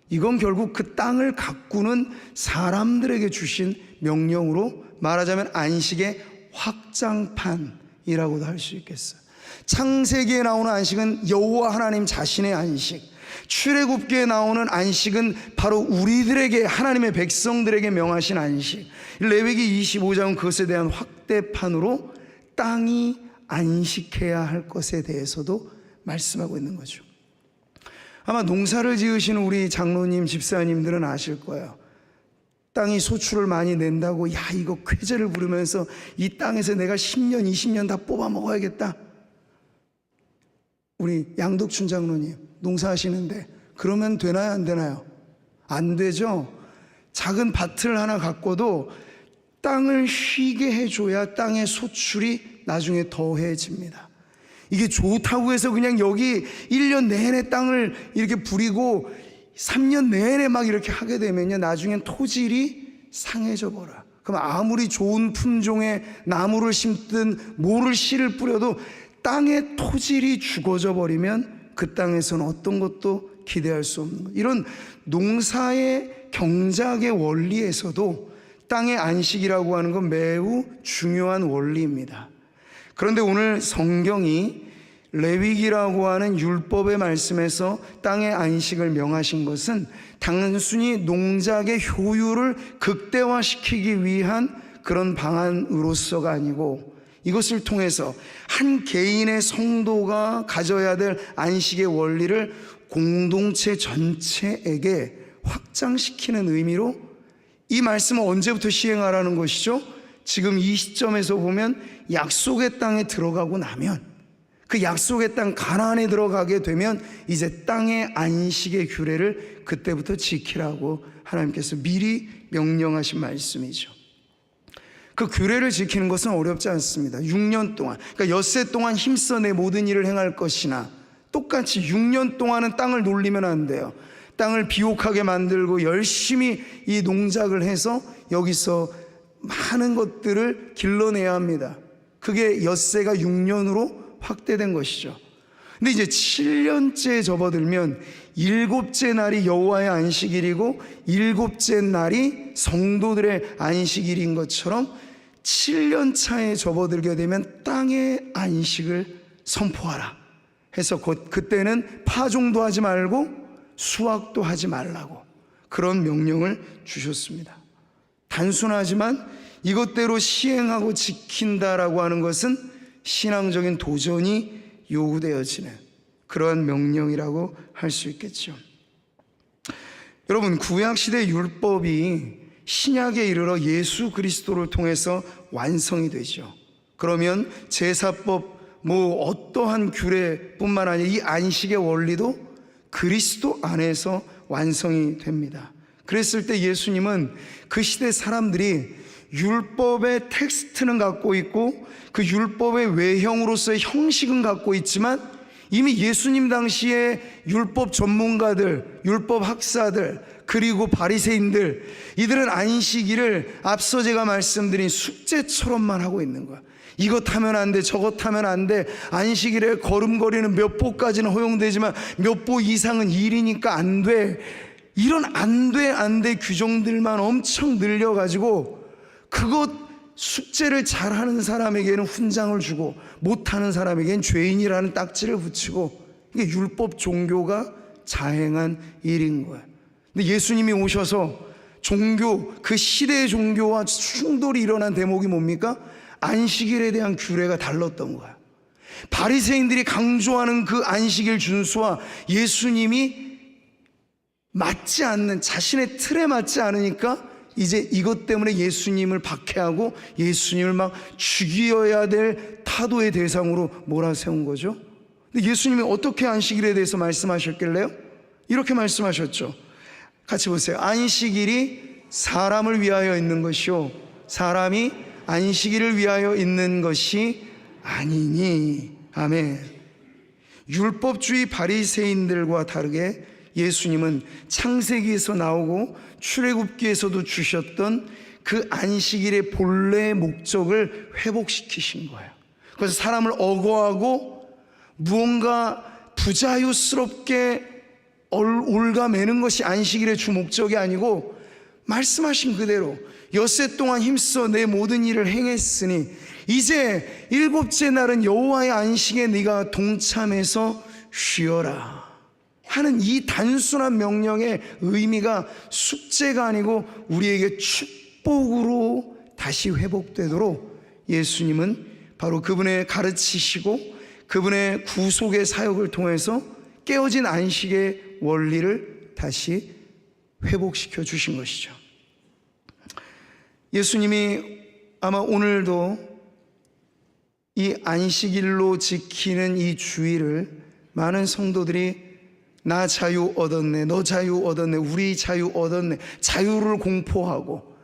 이건 결국 그 땅을 가꾸는 사람들에게 주신 명령으로 말하자면 안식의 확장판이라고도 할 수 있겠어요. 창세기에 나오는 안식은 여호와 하나님 자신의 안식, 출애굽기에 나오는 안식은 바로 우리들에게, 하나님의 백성들에게 명하신 안식. 레위기 25장은 그것에 대한 확대판으로 땅이 안식해야 할 것에 대해서도 말씀하고 있는 거죠. 아마 농사를 지으시는 우리 장로님, 집사님들은 아실 거예요. 땅이 소출을 많이 낸다고, 야, 이거 쾌재를 부르면서 이 땅에서 내가 10년, 20년 다 뽑아 먹어야겠다. 우리 양덕춘 장로님 농사하시는데 그러면 되나요, 안 되나요? 안 되죠. 작은 밭을 하나 갖고도 땅을 쉬게 해줘야 땅의 소출이 나중에 더해집니다. 이게 좋다고 해서 그냥 여기 1년 내내 땅을 이렇게 부리고 3년 내내 막 이렇게 하게 되면요, 나중엔 토질이 상해져 버려요. 그럼 아무리 좋은 품종의 나무를 심든 뭐를 씨를 뿌려도 땅의 토질이 죽어져 버리면 그 땅에서는 어떤 것도 기대할 수 없는 거예요. 이런 농사의 경작의 원리에서도 땅의 안식이라고 하는 건 매우 중요한 원리입니다. 그런데 오늘 성경이 레위기라고 하는 율법의 말씀에서 땅의 안식을 명하신 것은 단순히 농작의 효율을 극대화시키기 위한 그런 방안으로서가 아니고, 이것을 통해서 한 개인의 성도가 가져야 될 안식의 원리를 공동체 전체에게 확장시키는 의미로 이 말씀을 언제부터 시행하라는 것이죠? 지금 이 시점에서 보면 약속의 땅에 들어가고 나면, 그 약속의 땅 가나안에 들어가게 되면 이제 땅의 안식의 규례를 그때부터 지키라고 하나님께서 미리 명령하신 말씀이죠. 그 규례를 지키는 것은 어렵지 않습니다. 6년 동안, 그러니까 엿새 동안 힘써 내 모든 일을 행할 것이나, 똑같이 6년 동안은 땅을 놀리면 안 돼요. 땅을 비옥하게 만들고 열심히 이 농작을 해서 여기서 많은 것들을 길러내야 합니다. 그게 엿새가 6년으로 확대된 것이죠. 근데 이제 7년째 접어들면 7째 날이 여호와의 안식일이고 7째 날이 성도들의 안식일인 것처럼 7년 차에 접어들게 되면 땅의 안식을 선포하라 해서 그때는 파종도 하지 말고 수확도 하지 말라고 그런 명령을 주셨습니다. 단순하지만 이것대로 시행하고 지킨다라고 하는 것은 신앙적인 도전이 요구되어지는 그러한 명령이라고 할 수 있겠죠. 여러분, 구약시대 율법이 신약에 이르러 예수 그리스도를 통해서 완성이 되죠. 그러면 제사법 어떠한 규례뿐만 아니라 이 안식의 원리도 그리스도 안에서 완성이 됩니다. 그랬을 때 예수님은 그 시대 사람들이 율법의 텍스트는 갖고 있고 그 율법의 외형으로서의 형식은 갖고 있지만 이미 예수님 당시에 율법 전문가들, 율법 학사들, 그리고 바리새인들, 이들은 안식일을 앞서 제가 말씀드린 숙제처럼만 하고 있는 거야. 이것 하면 안 돼, 저것 하면 안 돼. 안식일에 걸음걸이는 몇 보까지는 허용되지만 몇 보 이상은 일이니까 안 돼. 이런 안 돼 규정들만 엄청 늘려가지고 그것 숙제를 잘하는 사람에게는 훈장을 주고 못하는 사람에게는 죄인이라는 딱지를 붙이고 이게 율법 종교가 자행한 일인 거예요. 근데 예수님이 오셔서 종교, 그 시대의 종교와 충돌이 일어난 대목이 뭡니까? 안식일에 대한 규례가 달랐던 거야. 바리새인들이 강조하는 그 안식일 준수와 예수님이 맞지 않는, 자신의 틀에 맞지 않으니까 이제 이것 때문에 예수님을 박해하고 예수님을 막 죽여야 될 타도의 대상으로 몰아세운 거죠. 근데 예수님이 어떻게 안식일에 대해서 말씀하셨길래요? 이렇게 말씀하셨죠. 같이 보세요. 안식일이 사람을 위하여 있는 것이요 사람이 안식일을 위하여 있는 것이 아니니. 아멘. 율법주의 바리새인들과 다르게 예수님은 창세기에서 나오고 출애굽기에서도 주셨던 그 안식일의 본래의 목적을 회복시키신 거예요. 그래서 사람을 억어하고 무언가 부자유스럽게 올가매는 것이 안식일의 주 목적이 아니고 말씀하신 그대로 엿새 동안 힘써 내 모든 일을 행했으니 이제 7째 날은 여호와의 안식에 네가 동참해서 쉬어라 하는 이 단순한 명령의 의미가 숙제가 아니고 우리에게 축복으로 다시 회복되도록 예수님은 바로 그분의 가르치시고 그분의 구속의 사역을 통해서 깨어진 안식의 원리를 다시 회복시켜 주신 것이죠. 예수님이 아마 오늘도 이 안식일로 지키는 이 주의를 많은 성도들이 나 자유 얻었네, 너 자유 얻었네, 우리 자유 얻었네, 자유를 공포하고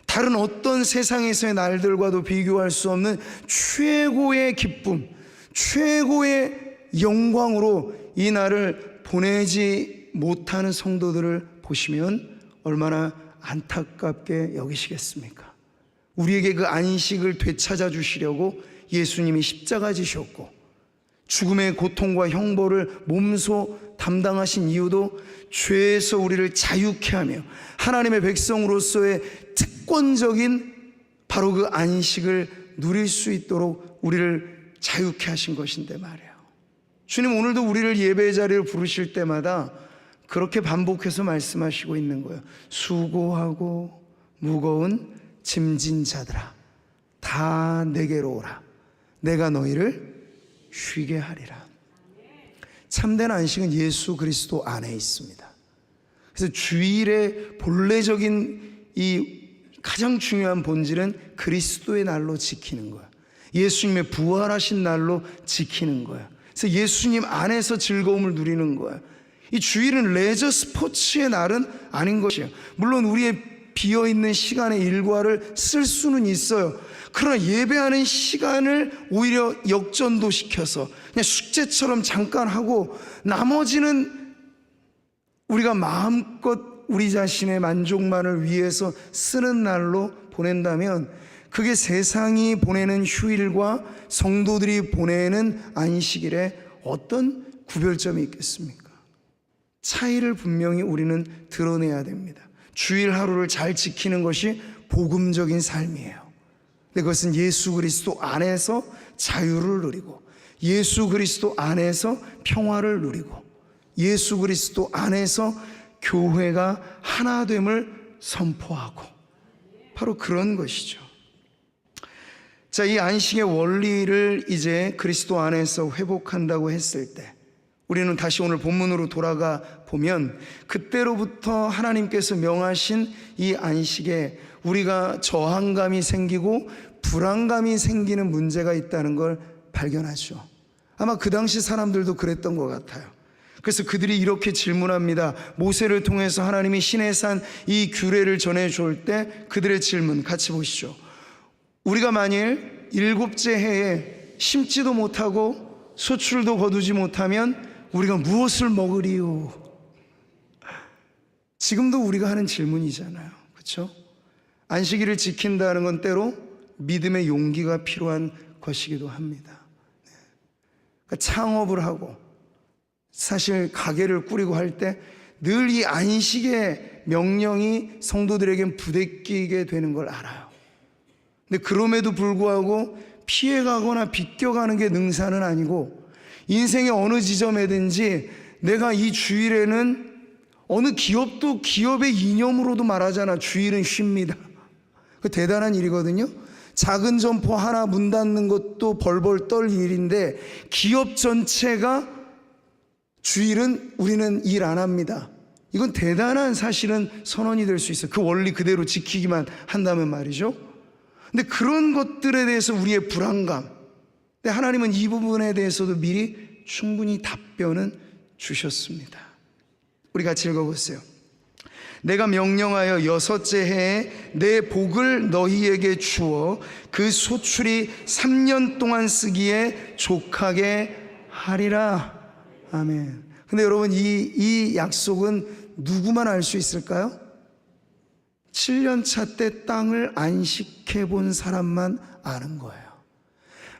다른 어떤 세상에서의 날들과도 비교할 수 없는 최고의 기쁨, 최고의 영광으로 이 날을 보내지 못하는 성도들을 보시면 얼마나 안타깝게 여기시겠습니까? 우리에게 그 안식을 되찾아 주시려고 예수님이 십자가 지셨고 죽음의 고통과 형벌을 몸소 담당하신 이유도 죄에서 우리를 자유케 하며 하나님의 백성으로서의 특권적인 바로 그 안식을 누릴 수 있도록 우리를 자유케 하신 것인데 말이에요. 주님 오늘도 우리를 예배의 자리를 부르실 때마다 그렇게 반복해서 말씀하시고 있는 거예요. 수고하고 무거운 짐진 자들아 다 내게로 오라 내가 너희를 쉬게 하리라. 참된 안식은 예수 그리스도 안에 있습니다. 그래서 주일의 본래적인 이 가장 중요한 본질은 그리스도의 날로 지키는 거야. 예수님의 부활하신 날로 지키는 거야. 그래서 예수님 안에서 즐거움을 누리는 거야. 이 주일은 레저 스포츠의 날은 아닌 것이에요. 물론 우리의 비어있는 시간의 일과를 쓸 수는 있어요. 그러나 예배하는 시간을 오히려 역전도 시켜서 그냥 숙제처럼 잠깐 하고 나머지는 우리가 마음껏 우리 자신의 만족만을 위해서 쓰는 날로 보낸다면 그게 세상이 보내는 휴일과 성도들이 보내는 안식일에 어떤 구별점이 있겠습니까? 차이를 분명히 우리는 드러내야 됩니다. 주일 하루를 잘 지키는 것이 복음적인 삶이에요. 근데 그것은 예수 그리스도 안에서 자유를 누리고, 예수 그리스도 안에서 평화를 누리고, 예수 그리스도 안에서 교회가 하나됨을 선포하고, 바로 그런 것이죠. 자, 이 안식의 원리를 이제 그리스도 안에서 회복한다고 했을 때, 우리는 다시 오늘 본문으로 돌아가 보면 그때로부터 하나님께서 명하신 이 안식에 우리가 저항감이 생기고 불안감이 생기는 문제가 있다는 걸 발견하죠. 아마 그 당시 사람들도 그랬던 것 같아요. 그래서 그들이 이렇게 질문합니다. 모세를 통해서 하나님이 시내산 이 규례를 전해줄 때 그들의 질문 같이 보시죠. 우리가 만일 7째 해에 심지도 못하고 소출도 거두지 못하면 우리가 무엇을 먹으리요? 지금도 우리가 하는 질문이잖아요. 그렇죠? 안식일을 지킨다는 건 때로 믿음의 용기가 필요한 것이기도 합니다. 그러니까 창업을 하고 사실 가게를 꾸리고 할 때 늘 이 안식의 명령이 성도들에겐 부대끼게 되는 걸 알아요. 근데 그럼에도 불구하고 피해가거나 비껴가는 게 능사는 아니고, 인생의 어느 지점에든지 내가 이 주일에는, 어느 기업도 기업의 이념으로도 말하잖아. 주일은 쉽니다. 그 대단한 일이거든요. 작은 점포 하나 문 닫는 것도 벌벌 떨 일인데 기업 전체가 주일은 우리는 일 안 합니다. 이건 대단한 사실은 선언이 될 수 있어요. 그 원리 그대로 지키기만 한다면 말이죠. 근데 그런 것들에 대해서 우리의 불안감, 근데 하나님은 이 부분에 대해서도 미리 충분히 답변은 주셨습니다. 우리 같이 읽어보세요. 내가 명령하여 6째 해에 내 복을 너희에게 주어 그 소출이 3년 동안 쓰기에 족하게 하리라. 아멘. 근데 여러분, 이 약속은 누구만 알 수 있을까요? 7년차 때 땅을 안식해 본 사람만 아는 거예요.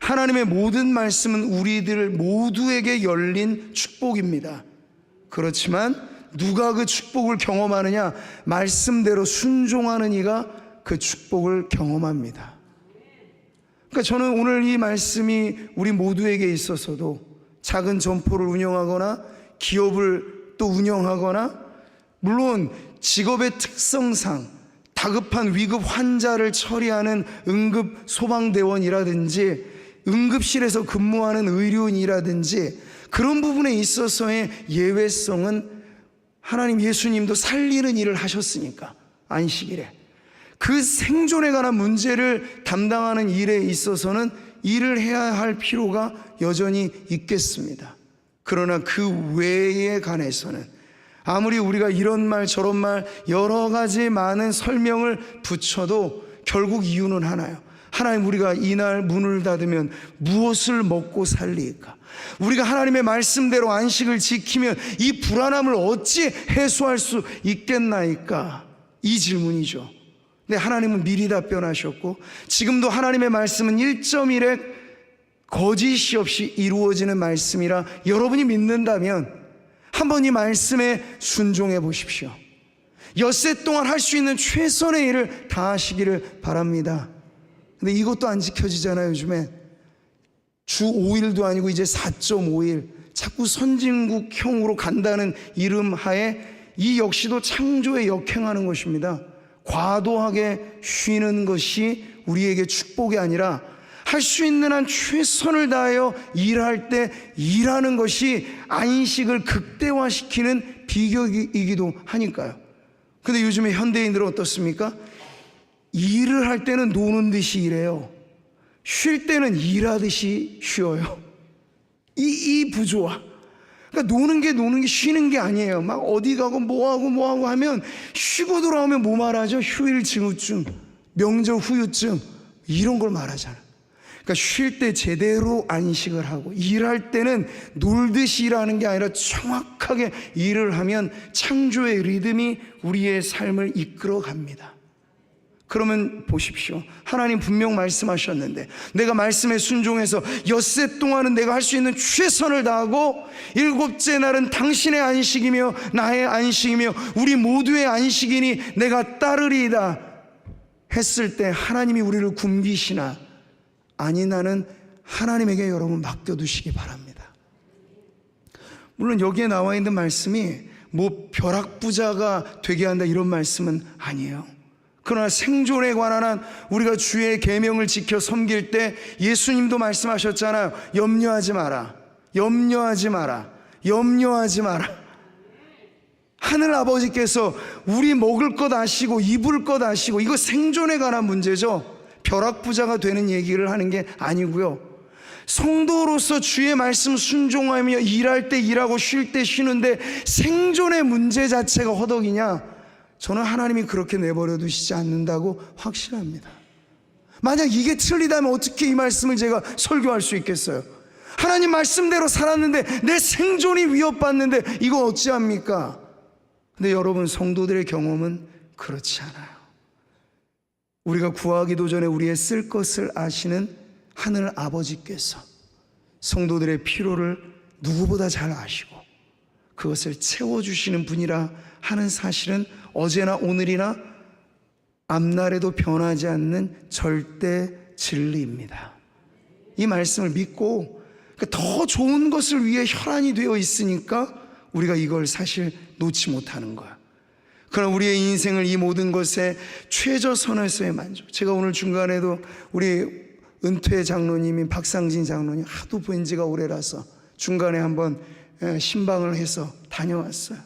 하나님의 모든 말씀은 우리들 모두에게 열린 축복입니다. 그렇지만 누가 그 축복을 경험하느냐? 말씀대로 순종하는 이가 그 축복을 경험합니다. 그러니까 저는 오늘 이 말씀이 우리 모두에게 있어서도 작은 점포를 운영하거나 기업을 또 운영하거나, 물론 직업의 특성상 다급한 위급 환자를 처리하는 응급 소방대원이라든지 응급실에서 근무하는 의료인이라든지 그런 부분에 있어서의 예외성은 하나님, 예수님도 살리는 일을 하셨으니까 안식일에 그 생존에 관한 문제를 담당하는 일에 있어서는 일을 해야 할 필요가 여전히 있겠습니다. 그러나 그 외에 관해서는 아무리 우리가 이런 말 저런 말 여러 가지 많은 설명을 붙여도 결국 이유는 하나요. 하나님, 우리가 이날 문을 닫으면 무엇을 먹고 살리까? 우리가 하나님의 말씀대로 안식을 지키면 이 불안함을 어찌 해소할 수 있겠나이까? 이 질문이죠. 근데 하나님은 미리 답변하셨고, 지금도 하나님의 말씀은 1.1에 거짓이 없이 이루어지는 말씀이라 여러분이 믿는다면 한번 이 말씀에 순종해 보십시오. 엿새 동안 할 수 있는 최선의 일을 다하시기를 바랍니다. 근데 이것도 안 지켜지잖아요. 요즘에 주 5일도 아니고 이제 4.5일, 자꾸 선진국형으로 간다는 이름 하에 이 역시도 창조에 역행하는 것입니다. 과도하게 쉬는 것이 우리에게 축복이 아니라 할 수 있는 한 최선을 다하여 일할 때 일하는 것이 안식을 극대화시키는 비결이기도 하니까요. 근데 요즘에 현대인들은 어떻습니까? 일을 할 때는 노는 듯이 일해요. 쉴 때는 일하듯이 쉬어요. 이 부조화. 그러니까 노는 게 쉬는 게 아니에요. 막 어디 가고 뭐하고 하면 쉬고 돌아오면 뭐 말하죠? 휴일 증후증, 명절 후유증, 이런 걸 말하잖아요. 그러니까 쉴 때 제대로 안식을 하고 일할 때는 놀듯이 일하는 게 아니라 정확하게 일을 하면 창조의 리듬이 우리의 삶을 이끌어 갑니다. 그러면 보십시오. 하나님 분명 말씀하셨는데 내가 말씀에 순종해서 엿새 동안은 내가 할 수 있는 최선을 다하고 일곱째 날은 당신의 안식이며 나의 안식이며 우리 모두의 안식이니 내가 따르리이다 했을 때 하나님이 우리를 굶기시나? 아니, 나는 하나님에게 여러분 맡겨두시기 바랍니다. 물론 여기에 나와 있는 말씀이 뭐 벼락부자가 되게 한다 이런 말씀은 아니에요. 그러나 생존에 관한 한 우리가 주의 계명을 지켜 섬길 때 예수님도 말씀하셨잖아요. 염려하지 마라, 염려하지 마라, 염려하지 마라. 하늘 아버지께서 우리 먹을 것 아시고 입을 것 아시고, 이거 생존에 관한 문제죠. 벼락부자가 되는 얘기를 하는 게 아니고요. 성도로서 주의 말씀 순종하며 일할 때 일하고 쉴 때 쉬는데 생존의 문제 자체가 허덕이냐? 저는 하나님이 그렇게 내버려 두시지 않는다고 확신합니다. 만약 이게 틀리다면 어떻게 이 말씀을 제가 설교할 수 있겠어요? 하나님 말씀대로 살았는데 내 생존이 위협받는데 이거 어찌합니까? 근데 여러분, 성도들의 경험은 그렇지 않아요. 우리가 구하기도 전에 우리의 쓸 것을 아시는 하늘 아버지께서 성도들의 필요를 누구보다 잘 아시고 그것을 채워주시는 분이라 하는 사실은 어제나 오늘이나 앞날에도 변하지 않는 절대 진리입니다. 이 말씀을 믿고 더 좋은 것을 위해 혈안이 되어 있으니까 우리가 이걸 사실 놓지 못하는 거야. 그러나 우리의 인생을 이 모든 것에 최저선에서의 만족. 제가 오늘 중간에도 우리 은퇴 장로님인 박상진 장로님 하도 뵌 지가 오래라서 중간에 한번 신방을 해서 다녀왔어요.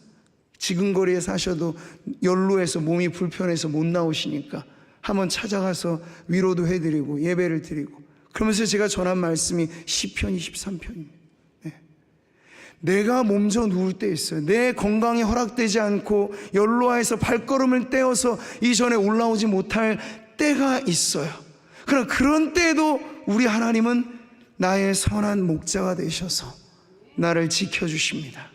지근거리에 사셔도 연로해서 몸이 불편해서 못 나오시니까 한번 찾아가서 위로도 해드리고 예배를 드리고, 그러면서 제가 전한 말씀이 시편 23편입니다. 내가 몸져 누울 때 있어요. 내 건강이 허락되지 않고 연로하여서 발걸음을 떼어서 이전에 올라오지 못할 때가 있어요. 그러나 그런 때에도 우리 하나님은 나의 선한 목자가 되셔서 나를 지켜주십니다.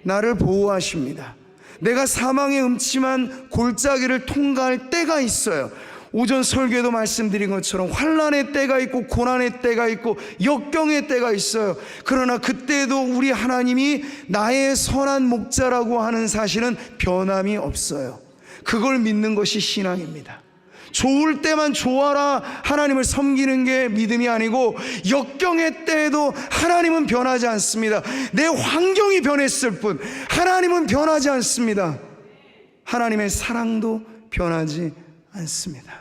나를 보호하십니다. 내가 사망의 음침한 골짜기를 통과할 때가 있어요. 오전 설교에도 말씀드린 것처럼 환난의 때가 있고 고난의 때가 있고 역경의 때가 있어요. 그러나 그때도 우리 하나님이 나의 선한 목자라고 하는 사실은 변함이 없어요. 그걸 믿는 것이 신앙입니다. 좋을 때만 좋아라 하나님을 섬기는 게 믿음이 아니고, 역경의 때에도 하나님은 변하지 않습니다. 내 환경이 변했을 뿐 하나님은 변하지 않습니다. 하나님의 사랑도 변하지 않습니다.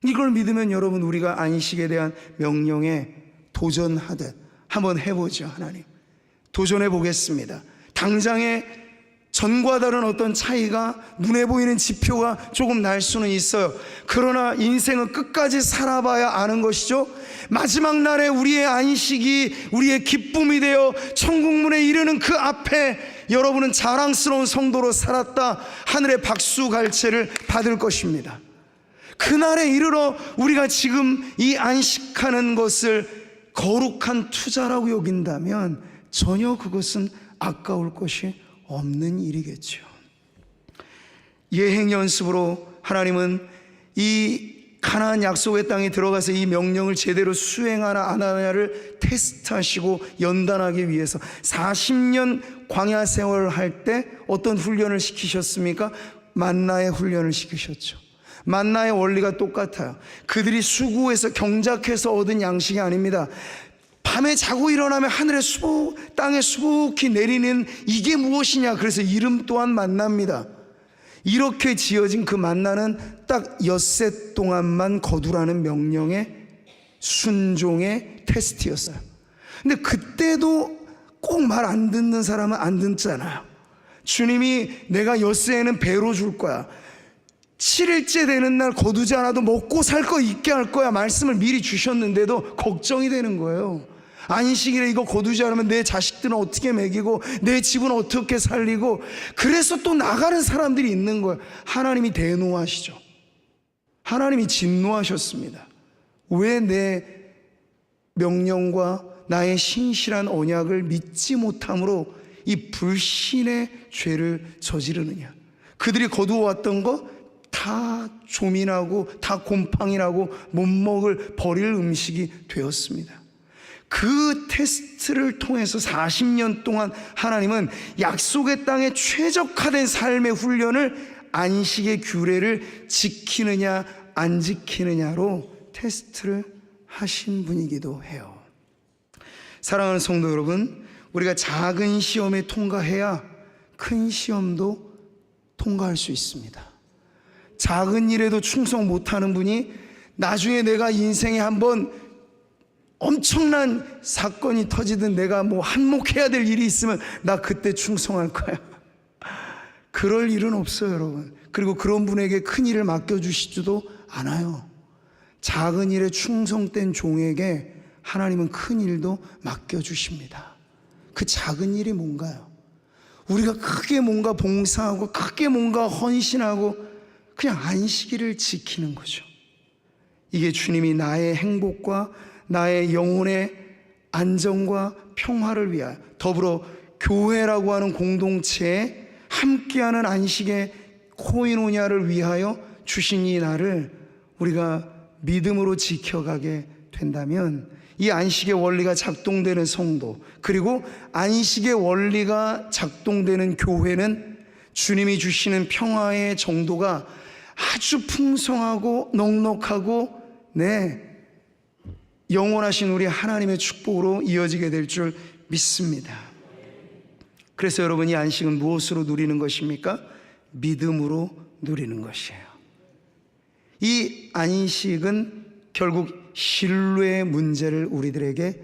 이걸 믿으면 여러분, 우리가 안식에 대한 명령에 도전하듯 한번 해보죠. 하나님, 도전해 보겠습니다. 당장에 전과 다른 어떤 차이가, 눈에 보이는 지표가 조금 날 수는 있어요. 그러나 인생은 끝까지 살아봐야 아는 것이죠. 마지막 날에 우리의 안식이 우리의 기쁨이 되어 천국문에 이르는 그 앞에 여러분은 자랑스러운 성도로 살았다, 하늘의 박수 갈채를 받을 것입니다. 그날에 이르러 우리가 지금 이 안식하는 것을 거룩한 투자라고 여긴다면 전혀 그것은 아까울 것이 없는 일이겠죠. 예행 연습으로 하나님은 이 가나안 약속의 땅에 들어가서 이 명령을 제대로 수행하나 안 하나를 테스트하시고 연단하기 위해서 40년 광야 생활을 할 때 어떤 훈련을 시키셨습니까? 만나의 훈련을 시키셨죠. 만나의 원리가 똑같아요. 그들이 수고해서 경작해서 얻은 양식이 아닙니다. 밤에 자고 일어나면 하늘에 땅에 수북히 내리는 이게 무엇이냐, 그래서 이름 또한 만나입니다. 이렇게 지어진 그 만나는 딱 엿새 동안만 거두라는 명령의 순종의 테스트였어요. 근데 그때도 꼭 말 안 듣는 사람은 안 듣잖아요. 주님이 내가 엿새에는 배로 줄 거야, 7일째 되는 날 거두지 않아도 먹고 살 거 있게 할 거야, 말씀을 미리 주셨는데도 걱정이 되는 거예요. 안식일에 이거 거두지 않으면 내 자식들은 어떻게 먹이고 내 집은 어떻게 살리고, 그래서 또 나가는 사람들이 있는 거예요. 하나님이 대노하시죠. 하나님이 진노하셨습니다. 왜 내 명령과 나의 신실한 언약을 믿지 못함으로 이 불신의 죄를 저지르느냐. 그들이 거두어왔던 거 다 다 조민하고 다 곰팡이라고 못 먹을 버릴 음식이 되었습니다. 그 테스트를 통해서 40년 동안 하나님은 약속의 땅에 최적화된 삶의 훈련을 안식의 규례를 지키느냐 안 지키느냐로 테스트를 하신 분이기도 해요. 사랑하는 성도 여러분, 우리가 작은 시험에 통과해야 큰 시험도 통과할 수 있습니다. 작은 일에도 충성 못하는 분이 나중에 내가 인생에 한번 엄청난 사건이 터지든 내가 뭐 한몫해야 될 일이 있으면 나 그때 충성할 거야. 그럴 일은 없어요, 여러분. 그리고 그런 분에게 큰 일을 맡겨주시지도 않아요. 작은 일에 충성된 종에게 하나님은 큰 일도 맡겨주십니다. 그 작은 일이 뭔가요? 우리가 크게 뭔가 봉사하고 크게 뭔가 헌신하고 그냥 안식일을 지키는 거죠. 이게 주님이 나의 행복과 나의 영혼의 안정과 평화를 위하여, 더불어 교회라고 하는 공동체에 함께하는 안식의 코이노냐를 위하여 주신 이 날을 우리가 믿음으로 지켜가게 된다면 이 안식의 원리가 작동되는 성도, 그리고 안식의 원리가 작동되는 교회는 주님이 주시는 평화의 정도가 아주 풍성하고 넉넉하고 영원하신 우리 하나님의 축복으로 이어지게 될 줄 믿습니다. 그래서 여러분, 이 안식은 무엇으로 누리는 것입니까? 믿음으로 누리는 것이에요. 이 안식은 결국 신뢰의 문제를 우리들에게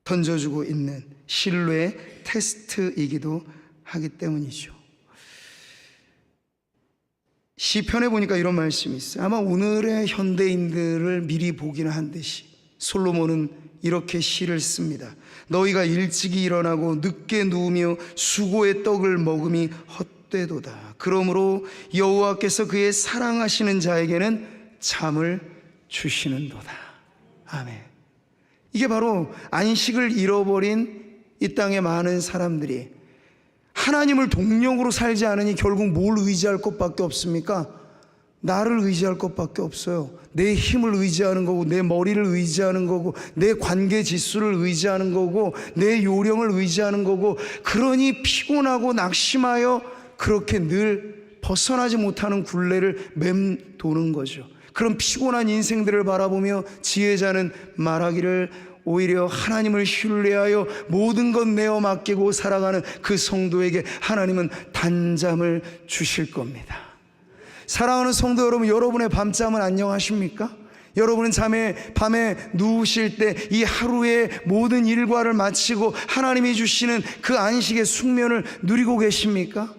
던져주고 있는 신뢰의 테스트이기도 하기 때문이죠. 시편에 보니까 이런 말씀이 있어요. 아마 오늘의 현대인들을 미리 보기는 한 듯이 솔로몬은 이렇게 시를 씁니다. 너희가 일찍이 일어나고 늦게 누우며 수고의 떡을 먹음이 헛되도다. 그러므로 여호와께서 그의 사랑하시는 자에게는 잠을 주시는도다. 아멘. 이게 바로 안식을 잃어버린 이 땅의 많은 사람들이 하나님을 동력으로 살지 않으니 결국 뭘 의지할 것밖에 없습니까? 나를 의지할 것밖에 없어요. 내 힘을 의지하는 거고, 내 머리를 의지하는 거고, 내 관계 지수를 의지하는 거고, 내 요령을 의지하는 거고, 그러니 피곤하고 낙심하여 그렇게 늘 벗어나지 못하는 굴레를 맴도는 거죠. 그런 피곤한 인생들을 바라보며 지혜자는 말하기를 오히려 하나님을 신뢰하여 모든 것 내어 맡기고 살아가는 그 성도에게 하나님은 단잠을 주실 겁니다. 사랑하는 성도 여러분, 여러분의 밤잠은 안녕하십니까? 여러분은 밤에 누우실 때 이 하루의 모든 일과를 마치고 하나님이 주시는 그 안식의 숙면을 누리고 계십니까?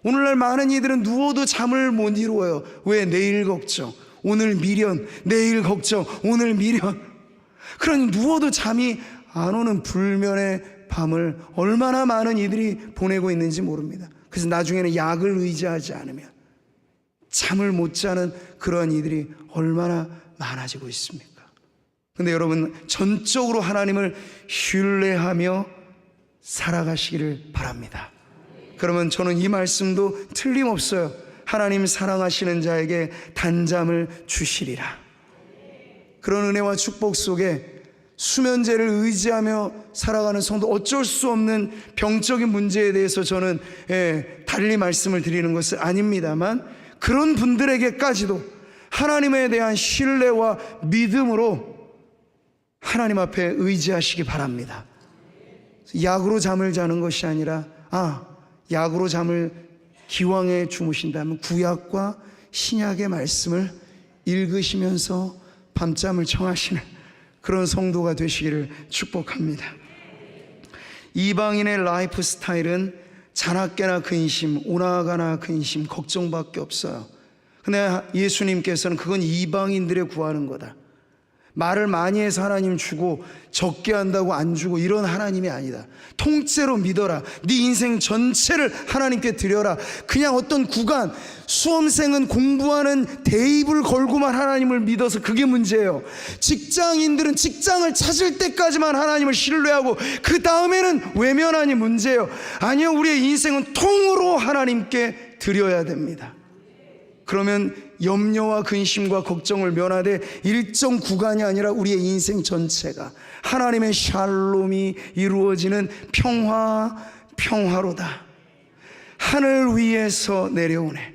오늘날 많은 이들은 누워도 잠을 못 이루어요. 왜? 내일 걱정, 오늘 미련, 내일 걱정, 오늘 미련. 그러니 누워도 잠이 안 오는 불면의 밤을 얼마나 많은 이들이 보내고 있는지 모릅니다. 그래서 나중에는 약을 의지하지 않으면 잠을 못 자는 그러한 이들이 얼마나 많아지고 있습니까? 근데 여러분, 전적으로 하나님을 신뢰하며 살아가시기를 바랍니다. 그러면 저는 이 말씀도 틀림없어요. 하나님 사랑하시는 자에게 단잠을 주시리라. 그런 은혜와 축복 속에 수면제를 의지하며 살아가는 성도, 어쩔 수 없는 병적인 문제에 대해서 저는 달리 말씀을 드리는 것은 아닙니다만, 그런 분들에게까지도 하나님에 대한 신뢰와 믿음으로 하나님 앞에 의지하시기 바랍니다. 약으로 잠을 자는 것이 아니라, 약으로 잠을 기왕에 주무신다면 구약과 신약의 말씀을 읽으시면서 밤잠을 청하시는 그런 성도가 되시기를 축복합니다. 이방인의 라이프 스타일은 자나깨나 근심, 오나가나 근심, 걱정밖에 없어요. 근데 예수님께서는 그건 이방인들의 구하는 거다. 말을 많이 해서 하나님 주고 적게 한다고 안 주고 이런 하나님이 아니다. 통째로 믿어라. 네 인생 전체를 하나님께 드려라. 그냥 어떤 구간, 수험생은 공부하는 대입을 걸고만 하나님을 믿어서 그게 문제예요. 직장인들은 직장을 찾을 때까지만 하나님을 신뢰하고 그 다음에는 외면하니 문제예요. 아니요, 우리의 인생은 통으로 하나님께 드려야 됩니다. 그러면 염려와 근심과 걱정을 면하되 일정 구간이 아니라 우리의 인생 전체가 하나님의 샬롬이 이루어지는 평화로다. 하늘 위에서 내려오네.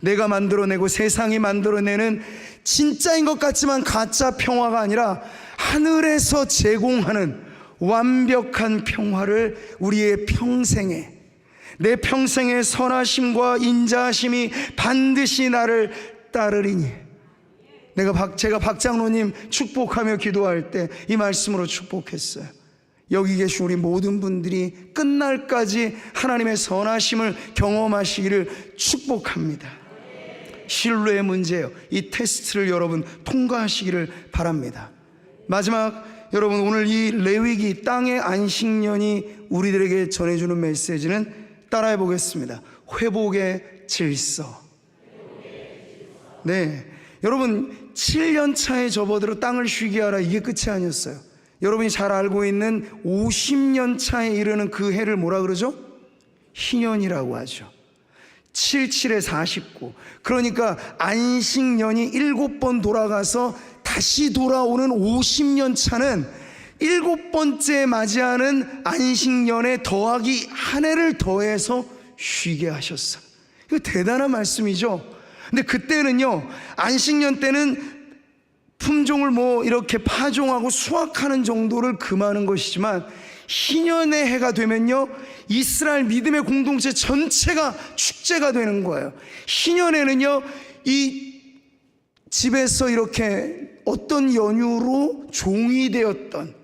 내가 만들어내고 세상이 만들어내는 진짜인 것 같지만 가짜 평화가 아니라 하늘에서 제공하는 완벽한 평화를 우리의 평생에, 내 평생의 선하심과 인자하심이 반드시 나를 따르리니. 제가 박장로님 축복하며 기도할 때 이 말씀으로 축복했어요. 여기 계신 우리 모든 분들이 끝날까지 하나님의 선하심을 경험하시기를 축복합니다. 신뢰의 문제예요. 이 테스트를 여러분 통과하시기를 바랍니다. 마지막, 여러분, 오늘 이 레위기 땅의 안식년이 우리들에게 전해주는 메시지는 따라해 보겠습니다. 회복의 질서. 네, 여러분 7년 차에 접어들어 땅을 쉬게 하라, 이게 끝이 아니었어요. 여러분이 잘 알고 있는 50년 차에 이르는 그 해를 뭐라 그러죠? 희년이라고 하죠. 77에 49. 그러니까 안식년이 7번 돌아가서 다시 돌아오는 50년 차는 7번째 맞이하는 안식년에 더하기 한 해를 더해서 쉬게 하셨어. 이거 대단한 말씀이죠. 근데 그때는요, 안식년 때는 품종을 뭐 이렇게 파종하고 수확하는 정도를 금하는 것이지만, 희년의 해가 되면요, 이스라엘 믿음의 공동체 전체가 축제가 되는 거예요. 희년에는요, 이 집에서 이렇게 어떤 연유로 종이 되었던,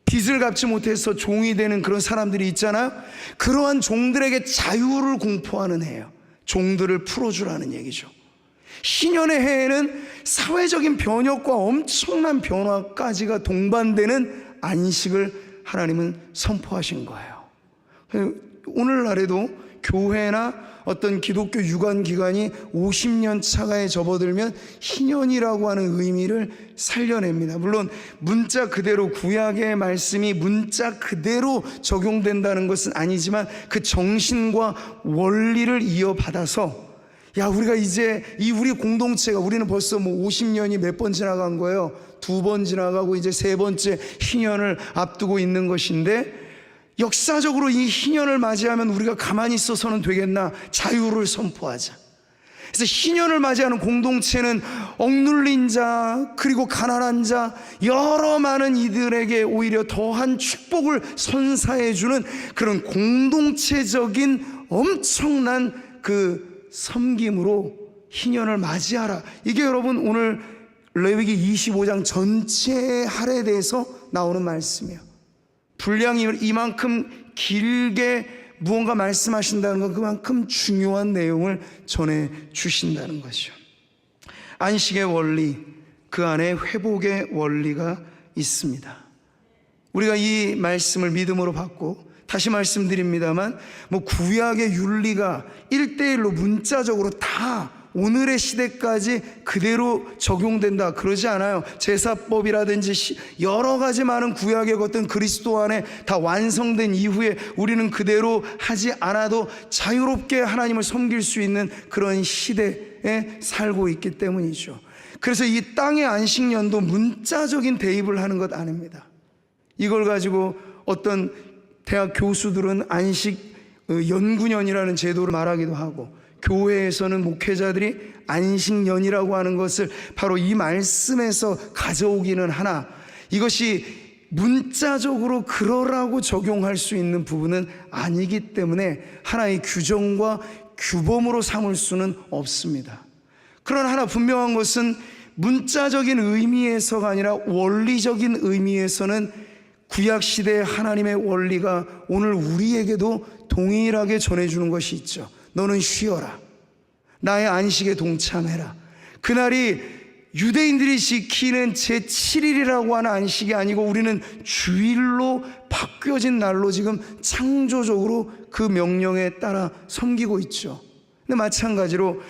빚을 갚지 못해서 종이 되는 그런 사람들이 있잖아요. 그러한 종들에게 자유를 공포하는 해예요. 종들을 풀어주라는 얘기죠. 희년의 해에는 사회적인 변혁과 엄청난 변화까지가 동반되는 안식을 하나님은 선포하신 거예요. 오늘날에도 교회나 어떤 기독교 유관기관이 50년 차가에 접어들면 희년이라고 하는 의미를 살려냅니다. 물론 문자 그대로, 구약의 말씀이 문자 그대로 적용된다는 것은 아니지만 그 정신과 원리를 이어받아서, 야, 우리가 이제 이 우리 공동체가, 우리는 벌써 뭐 50년이 몇 번 지나간 거예요. 2번 지나가고 이제 3번째 희년을 앞두고 있는 것인데, 역사적으로 이 희년을 맞이하면 우리가 가만히 있어서는 되겠나? 자유를 선포하자. 그래서 희년을 맞이하는 공동체는 억눌린 자, 그리고 가난한 자, 여러 많은 이들에게 오히려 더한 축복을 선사해주는 그런 공동체적인 엄청난 그 섬김으로 희년을 맞이하라. 이게 여러분 오늘 레위기 25장 전체의 할에 대해서 나오는 말씀이에요. 분량이 이만큼 길게 무언가 말씀하신다는 건 그만큼 중요한 내용을 전해 주신다는 것이죠. 안식의 원리, 그 안에 회복의 원리가 있습니다. 우리가 이 말씀을 믿음으로 받고, 다시 말씀드립니다만, 뭐 구약의 윤리가 1:1로 문자적으로 다 오늘의 시대까지 그대로 적용된다, 그러지 않아요. 제사법이라든지 여러 가지 많은 구약의 것들은 그리스도 안에 다 완성된 이후에 우리는 그대로 하지 않아도 자유롭게 하나님을 섬길 수 있는 그런 시대에 살고 있기 때문이죠. 그래서 이 땅의 안식년도 문자적인 대입을 하는 것 아닙니다. 이걸 가지고 어떤 대학 교수들은 안식 연구년이라는 제도를 말하기도 하고, 교회에서는 목회자들이 안식년이라고 하는 것을 바로 이 말씀에서 가져오기는 하나, 이것이 문자적으로 그러라고 적용할 수 있는 부분은 아니기 때문에 하나의 규정과 규범으로 삼을 수는 없습니다. 그러나 하나 분명한 것은 문자적인 의미에서가 아니라 원리적인 의미에서는 구약시대의 하나님의 원리가 오늘 우리에게도 동일하게 전해주는 것이 있죠. 너는 쉬어라. 나의 안식에 동참해라. 그날이 유대인들이 지키는 제7일이라고 하는 안식이 아니고 우리는 주일로 바뀌어진 날로 지금 창조적으로 그 명령에 따라 섬기고 있죠. 근데 마찬가지로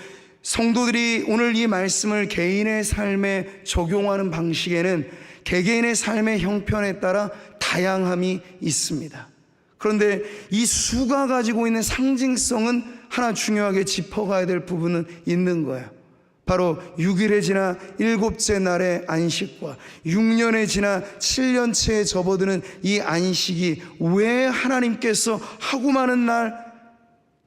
성도들이 오늘 이 말씀을 개인의 삶에 적용하는 방식에는 개개인의 삶의 형편에 따라 다양함이 있습니다. 그런데 이 수가 가지고 있는 상징성은 하나 중요하게 짚어가야 될 부분은 있는 거예요. 바로 6일에 지나 7째 날의 안식과 6년에 지나 7년째에 접어드는 이 안식이 왜 하나님께서 하고 많은 날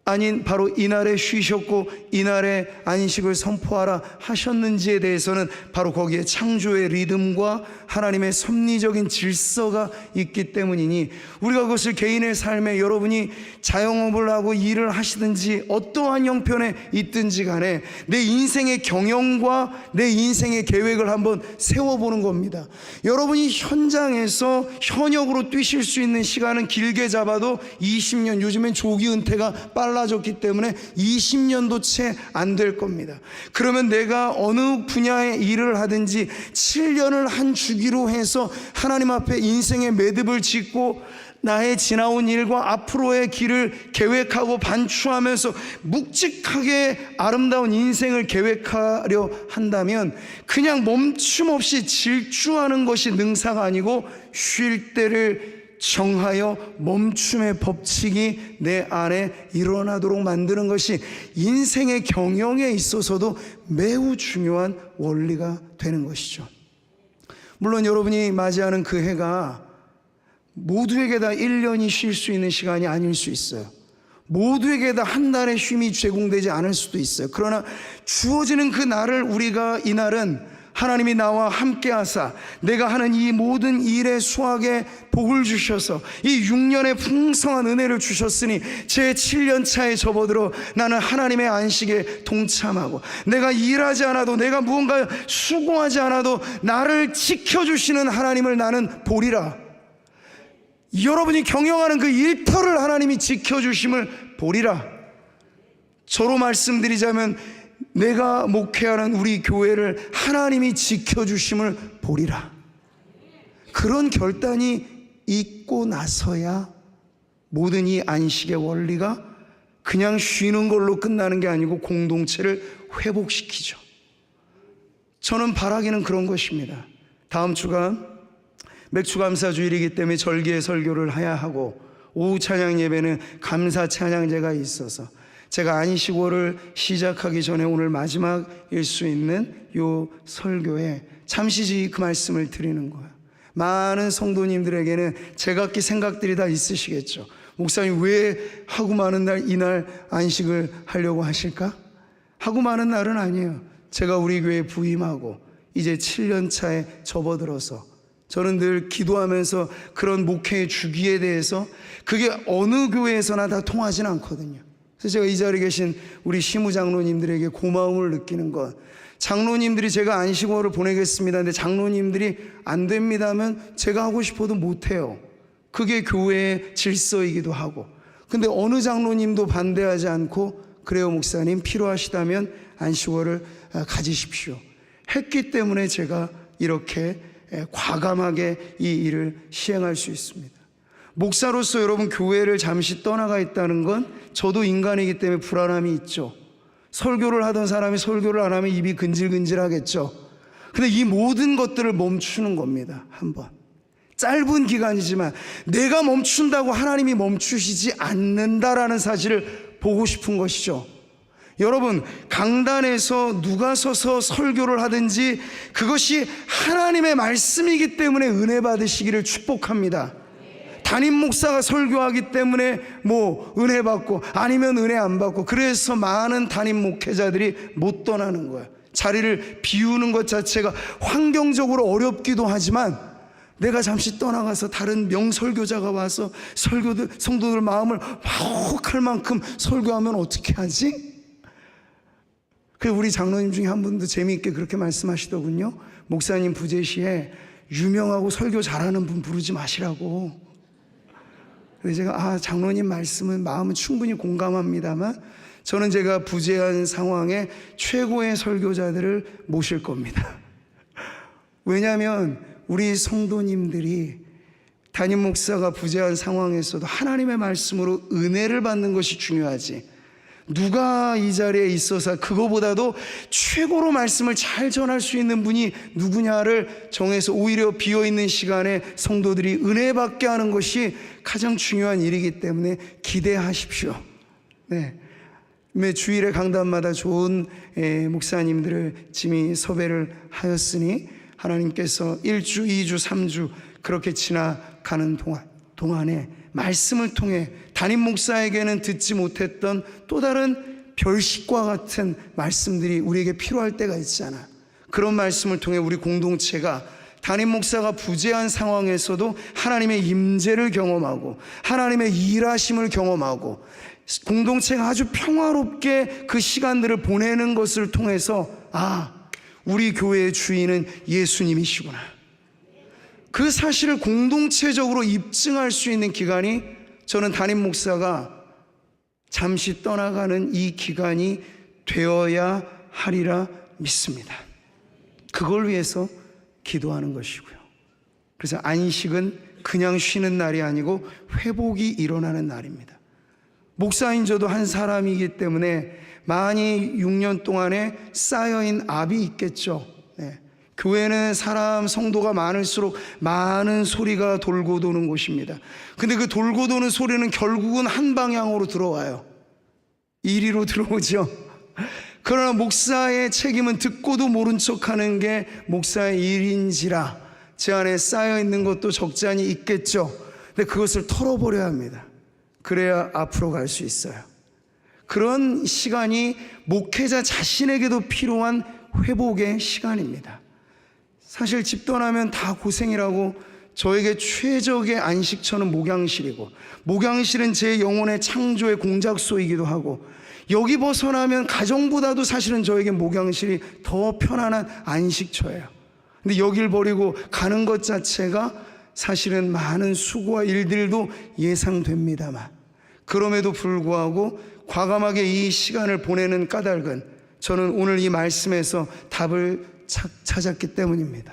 아닌 바로 이날에 쉬셨고 이날에 안식을 선포하라 하셨는지에 대해서는 바로 거기에 창조의 리듬과 하나님의 섭리적인 질서가 있기 때문이니, 우리가 그것을 개인의 삶에 여러분이 자영업을 하고 일을 하시든지 어떠한 형편에 있든지 간에 내 인생의 경영과 내 인생의 계획을 한번 세워보는 겁니다. 여러분이 현장에서 현역으로 뛰실 수 있는 시간은 길게 잡아도 20년, 요즘엔 조기 은퇴가 빨라졌기 때문에 20년도 채 안 될 겁니다. 그러면 내가 어느 분야의 일을 하든지 7년을 한 주기로 해서 하나님 앞에 인생의 매듭을 짓고 나의 지나온 일과 앞으로의 길을 계획하고 반추하면서 묵직하게 아름다운 인생을 계획하려 한다면 그냥 멈춤 없이 질주하는 것이 능사가 아니고 쉴 때를 정하여 멈춤의 법칙이 내 안에 일어나도록 만드는 것이 인생의 경영에 있어서도 매우 중요한 원리가 되는 것이죠. 물론 여러분이 맞이하는 그 해가 모두에게 다 1년이 쉴 수 있는 시간이 아닐 수 있어요. 모두에게 다 한 달의 쉼이 제공되지 않을 수도 있어요. 그러나 주어지는 그 날을 우리가, 이날은 하나님이 나와 함께 하사 내가 하는 이 모든 일의 수확에 복을 주셔서 이 6년의 풍성한 은혜를 주셨으니 제 7년 차에 접어들어 나는 하나님의 안식에 동참하고 내가 일하지 않아도, 내가 무언가 수고하지 않아도 나를 지켜주시는 하나님을 나는 보리라. 여러분이 경영하는 그 일터를 하나님이 지켜주심을 보리라. 저로 말씀드리자면 내가 목회하는 우리 교회를 하나님이 지켜주심을 보리라. 그런 결단이 있고 나서야 모든 이 안식의 원리가 그냥 쉬는 걸로 끝나는 게 아니고 공동체를 회복시키죠. 저는 바라기는 그런 것입니다. 다음 주가 맥주감사주일이기 때문에 절기의 설교를 해야 하고 오후 찬양 예배는 감사 찬양제가 있어서 제가 안식월을 시작하기 전에 오늘 마지막일 수 있는 요 설교에 잠시 그 말씀을 드리는 거예요. 많은 성도님들에게는 제각기 생각들이 다 있으시겠죠. 목사님 왜 하고 많은 날 이날 안식을 하려고 하실까? 하고 많은 날은 아니에요. 제가 우리 교회에 부임하고 이제 7년 차에 접어들어서 저는 늘 기도하면서 그런 목회의 주기에 대해서 그게 어느 교회에서나 다 통하진 않거든요. 그래서 제가 이 자리에 계신 우리 시무장로님들에게 고마움을 느끼는 것, 장로님들이 제가 안식월을 보내겠습니다 근데 장로님들이 안 됩니다 하면 제가 하고 싶어도 못해요. 그게 교회의 질서이기도 하고, 근데 어느 장로님도 반대하지 않고 그래요 목사님 필요하시다면 안식월을 가지십시오 했기 때문에 제가 이렇게 과감하게 이 일을 시행할 수 있습니다. 목사로서 여러분 교회를 잠시 떠나가 있다는 건 저도 인간이기 때문에 불안함이 있죠. 설교를 하던 사람이 설교를 안 하면 입이 근질근질하겠죠. 근데 이 모든 것들을 멈추는 겁니다. 한번 짧은 기간이지만 내가 멈춘다고 하나님이 멈추시지 않는다라는 사실을 보고 싶은 것이죠. 여러분 강단에서 누가 서서 설교를 하든지 그것이 하나님의 말씀이기 때문에 은혜 받으시기를 축복합니다. 담임 목사가 설교하기 때문에 뭐 은혜 받고 아니면 은혜 안 받고, 그래서 많은 담임 목회자들이 못 떠나는 거예요. 자리를 비우는 것 자체가 환경적으로 어렵기도 하지만 내가 잠시 떠나가서 다른 명설교자가 와서 성도들 마음을 화목할 만큼 설교하면 어떻게 하지? 그 우리 장로님 중에 한 분도 재미있게 그렇게 말씀하시더군요. 목사님 부재 시에 유명하고 설교 잘하는 분 부르지 마시라고. 그래서 제가 장로님 말씀은 마음은 충분히 공감합니다만 저는 제가 부재한 상황에 최고의 설교자들을 모실 겁니다. 왜냐하면 우리 성도님들이 담임 목사가 부재한 상황에서도 하나님의 말씀으로 은혜를 받는 것이 중요하지, 누가 이 자리에 있어서 그거보다도 최고로 말씀을 잘 전할 수 있는 분이 누구냐를 정해서 오히려 비어있는 시간에 성도들이 은혜 받게 하는 것이 가장 중요한 일이기 때문에 기대하십시오. 네. 매 주일에 강단마다 좋은 목사님들을 짐이 섭외를 하였으니 하나님께서 1주, 2주, 3주 그렇게 지나가는 동안에 말씀을 통해 담임 목사에게는 듣지 못했던 또 다른 별식과 같은 말씀들이 우리에게 필요할 때가 있잖아. 그런 말씀을 통해 우리 공동체가 담임 목사가 부재한 상황에서도 하나님의 임재를 경험하고 하나님의 일하심을 경험하고 공동체가 아주 평화롭게 그 시간들을 보내는 것을 통해서 우리 교회의 주인은 예수님이시구나, 그 사실을 공동체적으로 입증할 수 있는 기간이 저는 담임 목사가 잠시 떠나가는 이 기간이 되어야 하리라 믿습니다. 그걸 위해서 기도하는 것이고요. 그래서 안식은 그냥 쉬는 날이 아니고 회복이 일어나는 날입니다. 목사인 저도 한 사람이기 때문에 많이 6년 동안에 쌓여있는 압이 있겠죠. 네. 교회는 사람, 성도가 많을수록 많은 소리가 돌고 도는 곳입니다. 근데 그 돌고 도는 소리는 결국은 한 방향으로 들어와요. 이리로 들어오죠. 그러나 목사의 책임은 듣고도 모른 척하는 게 목사의 일인지라 제 안에 쌓여있는 것도 적지 않이 있겠죠. 근데 그것을 털어버려야 합니다. 그래야 앞으로 갈 수 있어요. 그런 시간이 목회자 자신에게도 필요한 회복의 시간입니다. 사실 집 떠나면 다 고생이라고 저에게 최적의 안식처는 목양실이고, 목양실은 제 영혼의 창조의 공작소이기도 하고, 여기 벗어나면 가정보다도 사실은 저에게 목양실이 더 편안한 안식처예요. 근데 여길 버리고 가는 것 자체가 사실은 많은 수고와 일들도 예상됩니다만, 그럼에도 불구하고 과감하게 이 시간을 보내는 까닭은 저는 오늘 이 말씀에서 답을 찾았기 때문입니다.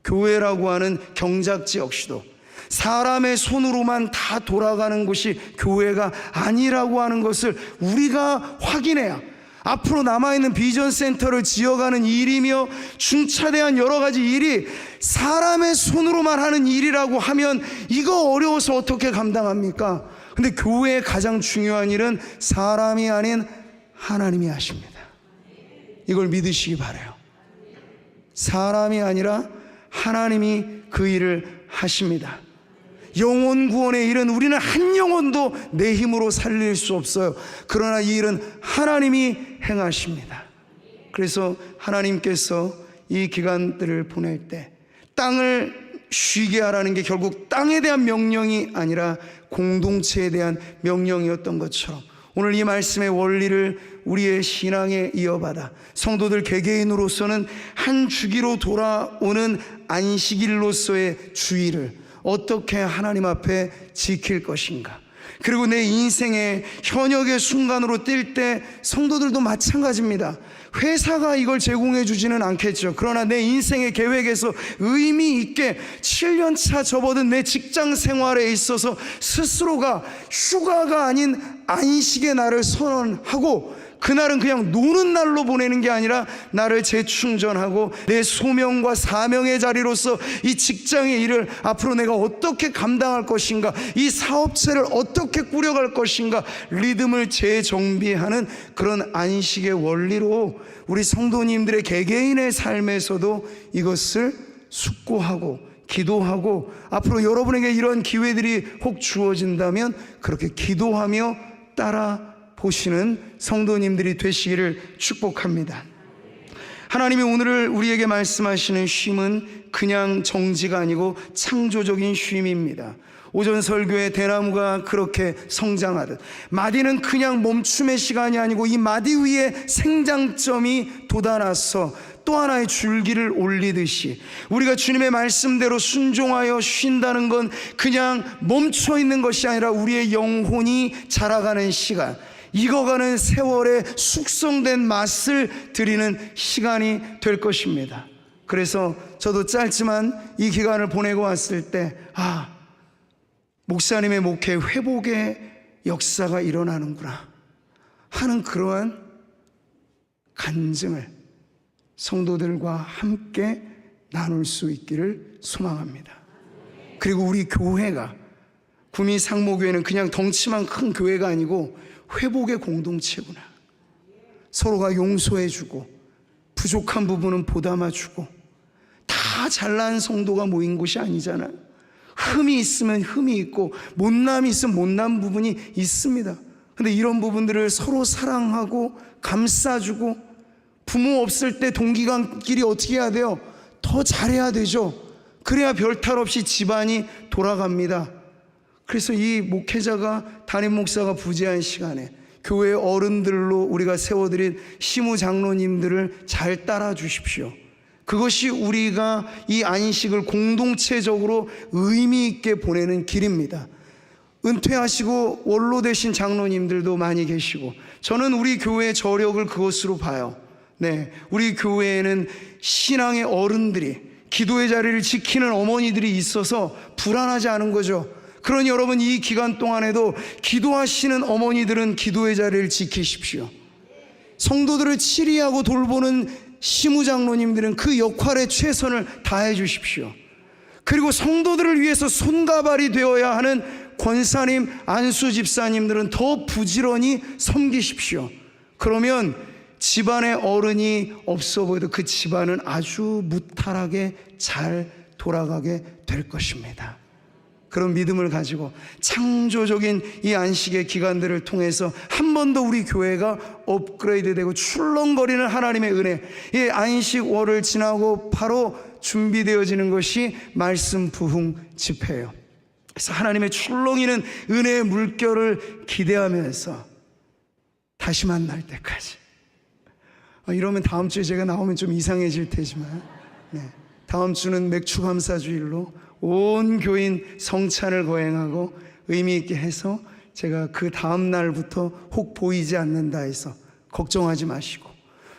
교회라고 하는 경작지 역시도 사람의 손으로만 다 돌아가는 곳이 교회가 아니라고 하는 것을 우리가 확인해야 앞으로 남아있는 비전 센터를 지어가는 일이며 중차대한 여러 가지 일이 사람의 손으로만 하는 일이라고 하면 이거 어려워서 어떻게 감당합니까? 근데 교회의 가장 중요한 일은 사람이 아닌 하나님이 하십니다. 이걸 믿으시기 바라요. 사람이 아니라 하나님이 그 일을 하십니다. 영혼 구원의 일은 우리는 한 영혼도 내 힘으로 살릴 수 없어요. 그러나 이 일은 하나님이 행하십니다. 그래서 하나님께서 이 기간들을 보낼 때 땅을 쉬게 하라는 게 결국 땅에 대한 명령이 아니라 공동체에 대한 명령이었던 것처럼 오늘 이 말씀의 원리를 우리의 신앙에 이어받아 성도들 개개인으로서는 한 주기로 돌아오는 안식일로서의 주의를 어떻게 하나님 앞에 지킬 것인가, 그리고 내 인생의 현역의 순간으로 뛸 때 성도들도 마찬가지입니다. 회사가 이걸 제공해 주지는 않겠죠. 그러나 내 인생의 계획에서 의미 있게 7년차 접어든 내 직장 생활에 있어서 스스로가 휴가가 아닌 안식의 날을 선언하고, 그날은 그냥 노는 날로 보내는 게 아니라 나를 재충전하고 내 소명과 사명의 자리로서 이 직장의 일을 앞으로 내가 어떻게 감당할 것인가, 이 사업체를 어떻게 꾸려갈 것인가, 리듬을 재정비하는 그런 안식의 원리로 우리 성도님들의 개개인의 삶에서도 이것을 숙고하고 기도하고, 앞으로 여러분에게 이런 기회들이 혹 주어진다면 그렇게 기도하며 따라 보시는 성도님들이 되시기를 축복합니다. 하나님이 오늘 우리에게 말씀하시는 쉼은 그냥 정지가 아니고 창조적인 쉼입니다. 오전 설교에 대나무가 그렇게 성장하듯 마디는 그냥 멈춤의 시간이 아니고 이 마디 위에 생장점이 돋아나서 또 하나의 줄기를 올리듯이 우리가 주님의 말씀대로 순종하여 쉰다는 건 그냥 멈춰 있는 것이 아니라 우리의 영혼이 자라가는 시간, 익어가는 세월의 숙성된 맛을 드리는 시간이 될 것입니다. 그래서 저도 짧지만 이 기간을 보내고 왔을 때 목사님의 목회 회복의 역사가 일어나는구나, 하는 그러한 간증을 성도들과 함께 나눌 수 있기를 소망합니다. 그리고 우리 교회가, 구미 상모교회는 그냥 덩치만 큰 교회가 아니고 회복의 공동체구나. 서로가 용서해주고 부족한 부분은 보담아주고, 다 잘난 성도가 모인 곳이 아니잖아요. 흠이 있으면 흠이 있고 못남이 있으면 못난 부분이 있습니다. 근데 이런 부분들을 서로 사랑하고 감싸주고, 부모 없을 때 동기간끼리 어떻게 해야 돼요? 더 잘해야 되죠. 그래야 별탈 없이 집안이 돌아갑니다. 그래서 이 목회자가, 담임 목사가 부재한 시간에 교회 어른들로 우리가 세워드린 시무 장로님들을 잘 따라 주십시오. 그것이 우리가 이 안식을 공동체적으로 의미 있게 보내는 길입니다. 은퇴하시고 원로 되신 장로님들도 많이 계시고, 저는 우리 교회의 저력을 그것으로 봐요. 네, 우리 교회에는 신앙의 어른들이, 기도의 자리를 지키는 어머니들이 있어서 불안하지 않은 거죠. 그러니 여러분, 이 기간 동안에도 기도하시는 어머니들은 기도의 자리를 지키십시오. 성도들을 치리하고 돌보는 시무장로님들은 그 역할에 최선을 다해 주십시오. 그리고 성도들을 위해서 손가발이 되어야 하는 권사님, 안수 집사님들은 더 부지런히 섬기십시오. 그러면 집안의 어른이 없어 보여도 그 집안은 아주 무탈하게 잘 돌아가게 될 것입니다. 그런 믿음을 가지고 창조적인 이 안식의 기간들을 통해서 한 번 더 우리 교회가 업그레이드되고 출렁거리는 하나님의 은혜, 이 안식월을 지나고 바로 준비되어지는 것이 말씀 부흥 집회예요. 그래서 하나님의 출렁이는 은혜의 물결을 기대하면서 다시 만날 때까지, 이러면 다음 주에 제가 나오면 좀 이상해질 테지만, 네, 다음 주는 맥주 감사주일로 온 교인 성찬을 거행하고 의미 있게 해서, 제가 그 다음 날부터 혹 보이지 않는다 해서 걱정하지 마시고,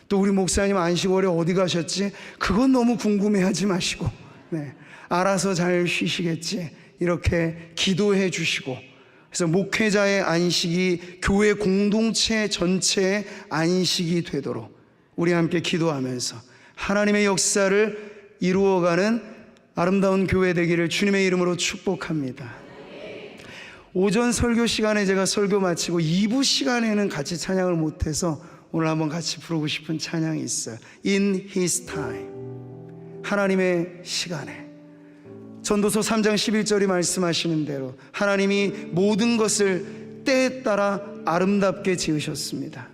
또 우리 목사님 안식월에 어디 가셨지? 그건 너무 궁금해하지 마시고, 네, 알아서 잘 쉬시겠지, 이렇게 기도해 주시고, 그래서 목회자의 안식이 교회 공동체 전체의 안식이 되도록 우리 함께 기도하면서 하나님의 역사를 이루어가는 아름다운 교회 되기를 주님의 이름으로 축복합니다. 오전 설교 시간에 제가 설교 마치고 2부 시간에는 같이 찬양을 못해서 오늘 한번 같이 부르고 싶은 찬양이 있어요. In His Time, 하나님의 시간에. 전도서 3장 11절이 말씀하시는 대로 하나님이 모든 것을 때에 따라 아름답게 지으셨습니다.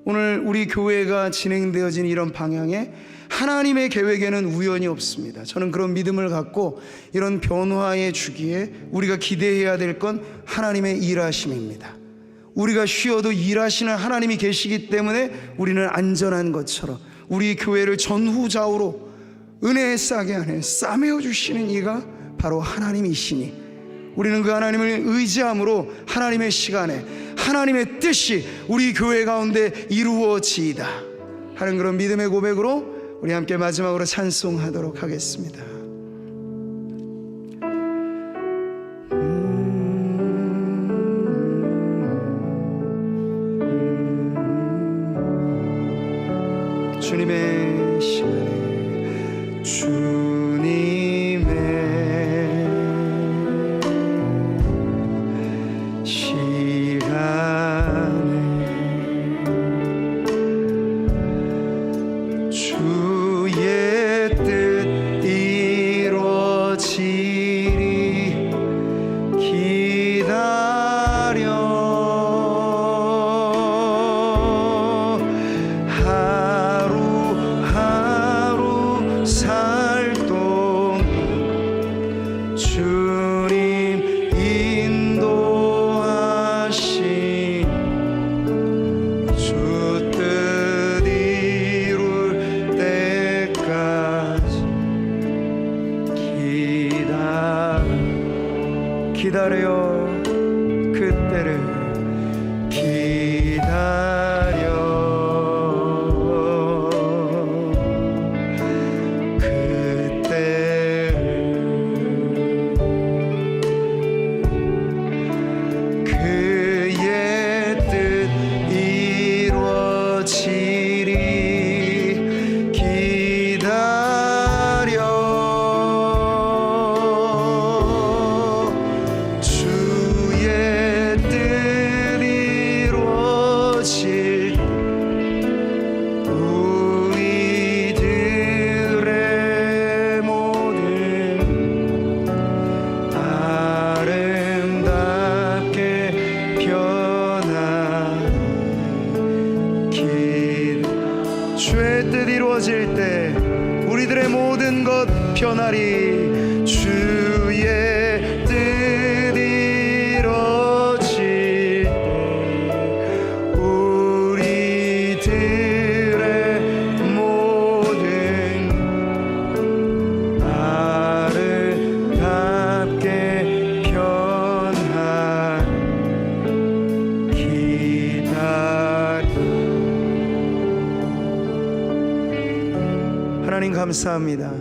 오늘 우리 교회가 진행되어진 이런 방향에 하나님의 계획에는 우연이 없습니다. 저는 그런 믿음을 갖고 이런 변화의 주기에 우리가 기대해야 될 건 하나님의 일하심입니다. 우리가 쉬어도 일하시는 하나님이 계시기 때문에 우리는 안전한 것처럼 우리 교회를 전후좌우로 은혜의 싹에 안에 싸매어 주시는 이가 바로 하나님이시니, 우리는 그 하나님을 의지함으로 하나님의 시간에 하나님의 뜻이 우리 교회 가운데 이루어지이다 하는 그런 믿음의 고백으로 우리 함께 마지막으로 찬송하도록 하겠습니다. 주님의 시간에, 주님의 시간에 주의 뜻 이루어지리 기다려 하루하루 살 이루어질 우리들의 모든 아름답게 변한 길 주의 뜻 이루어질 때 우리들의 모든 것 변하리 주의 뜻 이루어질 때 우리들의 모든 아름답게 변한 기다리 하나님 감사합니다.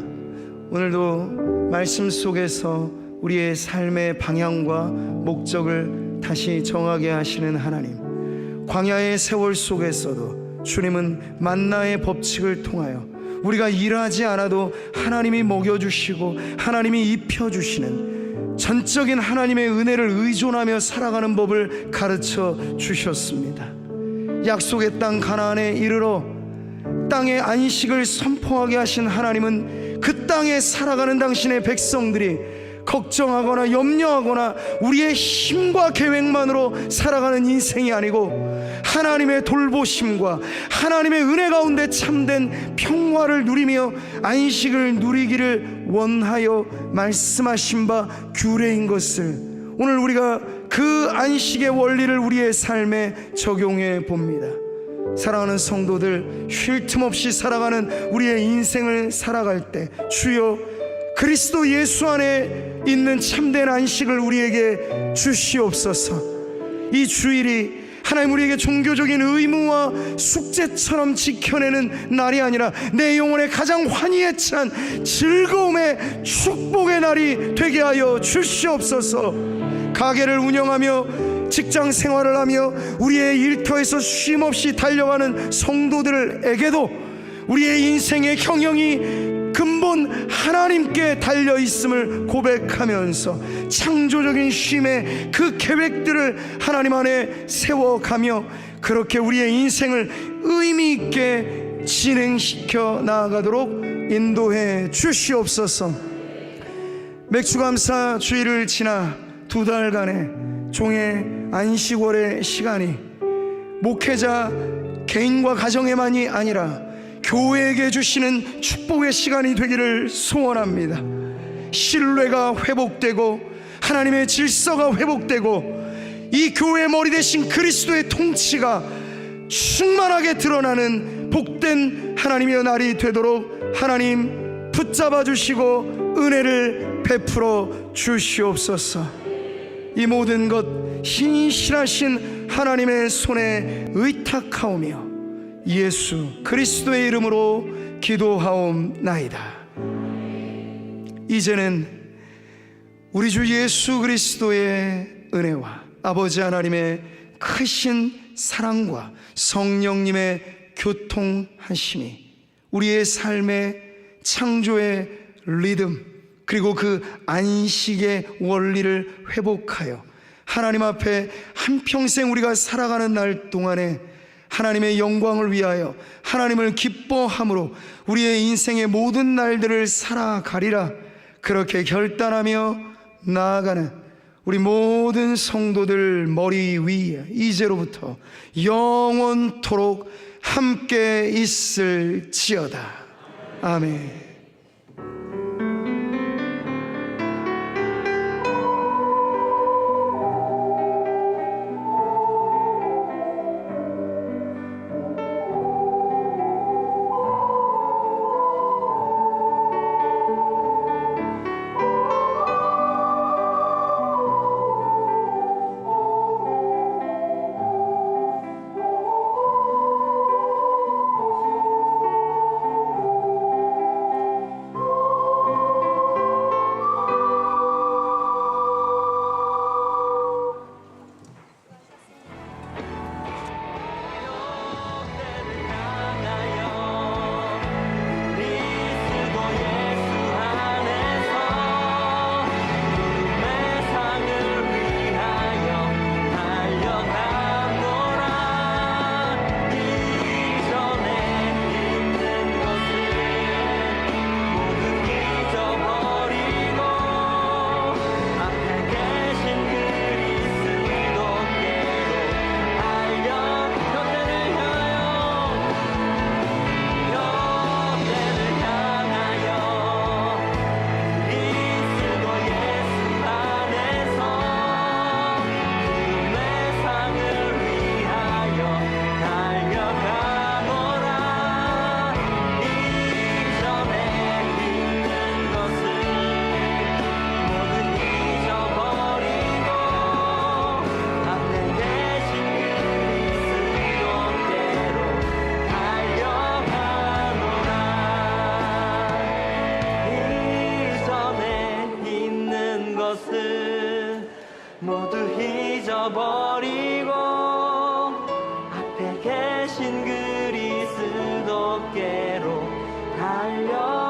오늘도 말씀 속에서 우리의 삶의 방향과 목적을 다시 정하게 하시는 하나님, 광야의 세월 속에서도 주님은 만나의 법칙을 통하여 우리가 일하지 않아도 하나님이 먹여주시고 하나님이 입혀주시는 전적인 하나님의 은혜를 의존하며 살아가는 법을 가르쳐 주셨습니다. 약속의 땅 가나안에 이르러 땅의 안식을 선포하게 하신 하나님은 그 땅에 살아가는 당신의 백성들이 걱정하거나 염려하거나 우리의 힘과 계획만으로 살아가는 인생이 아니고 하나님의 돌보심과 하나님의 은혜 가운데 참된 평화를 누리며 안식을 누리기를 원하여 말씀하신 바 규례인 것을 오늘 우리가 그 안식의 원리를 우리의 삶에 적용해 봅니다. 사랑하는 성도들, 쉴 틈 없이 살아가는 우리의 인생을 살아갈 때 주여 그리스도 예수 안에 있는 참된 안식을 우리에게 주시옵소서. 이 주일이 하나님 우리에게 종교적인 의무와 숙제처럼 지켜내는 날이 아니라 내 영혼의 가장 환희에 찬 즐거움의 축복의 날이 되게 하여 주시옵소서. 가게를 운영하며 직장 생활을 하며 우리의 일터에서 쉼없이 달려가는 성도들에게도 우리의 인생의 경영이 근본 하나님께 달려있음을 고백하면서 창조적인 쉼의 그 계획들을 하나님 안에 세워가며 그렇게 우리의 인생을 의미 있게 진행시켜 나아가도록 인도해 주시옵소서. 맥주감사 주일을 지나 2달간의 종의 안식월의 시간이 목회자 개인과 가정에만이 아니라 교회에게 주시는 축복의 시간이 되기를 소원합니다. 신뢰가 회복되고 하나님의 질서가 회복되고 이 교회의 머리 대신 그리스도의 통치가 충만하게 드러나는 복된 하나님의 날이 되도록 하나님 붙잡아 주시고 은혜를 베풀어 주시옵소서. 이 모든 것 신실하신 하나님의 손에 의탁하오며 예수 그리스도의 이름으로 기도하옵나이다. 이제는 우리 주 예수 그리스도의 은혜와 아버지 하나님의 크신 사랑과 성령님의 교통하심이 우리의 삶의 창조의 리듬 그리고 그 안식의 원리를 회복하여 하나님 앞에 한평생 우리가 살아가는 날 동안에 하나님의 영광을 위하여 하나님을 기뻐함으로 우리의 인생의 모든 날들을 살아가리라 그렇게 결단하며 나아가는 우리 모든 성도들 머리 위에 이제로부터 영원토록 함께 있을지어다. 아멘. 대신 그리스도께로 달려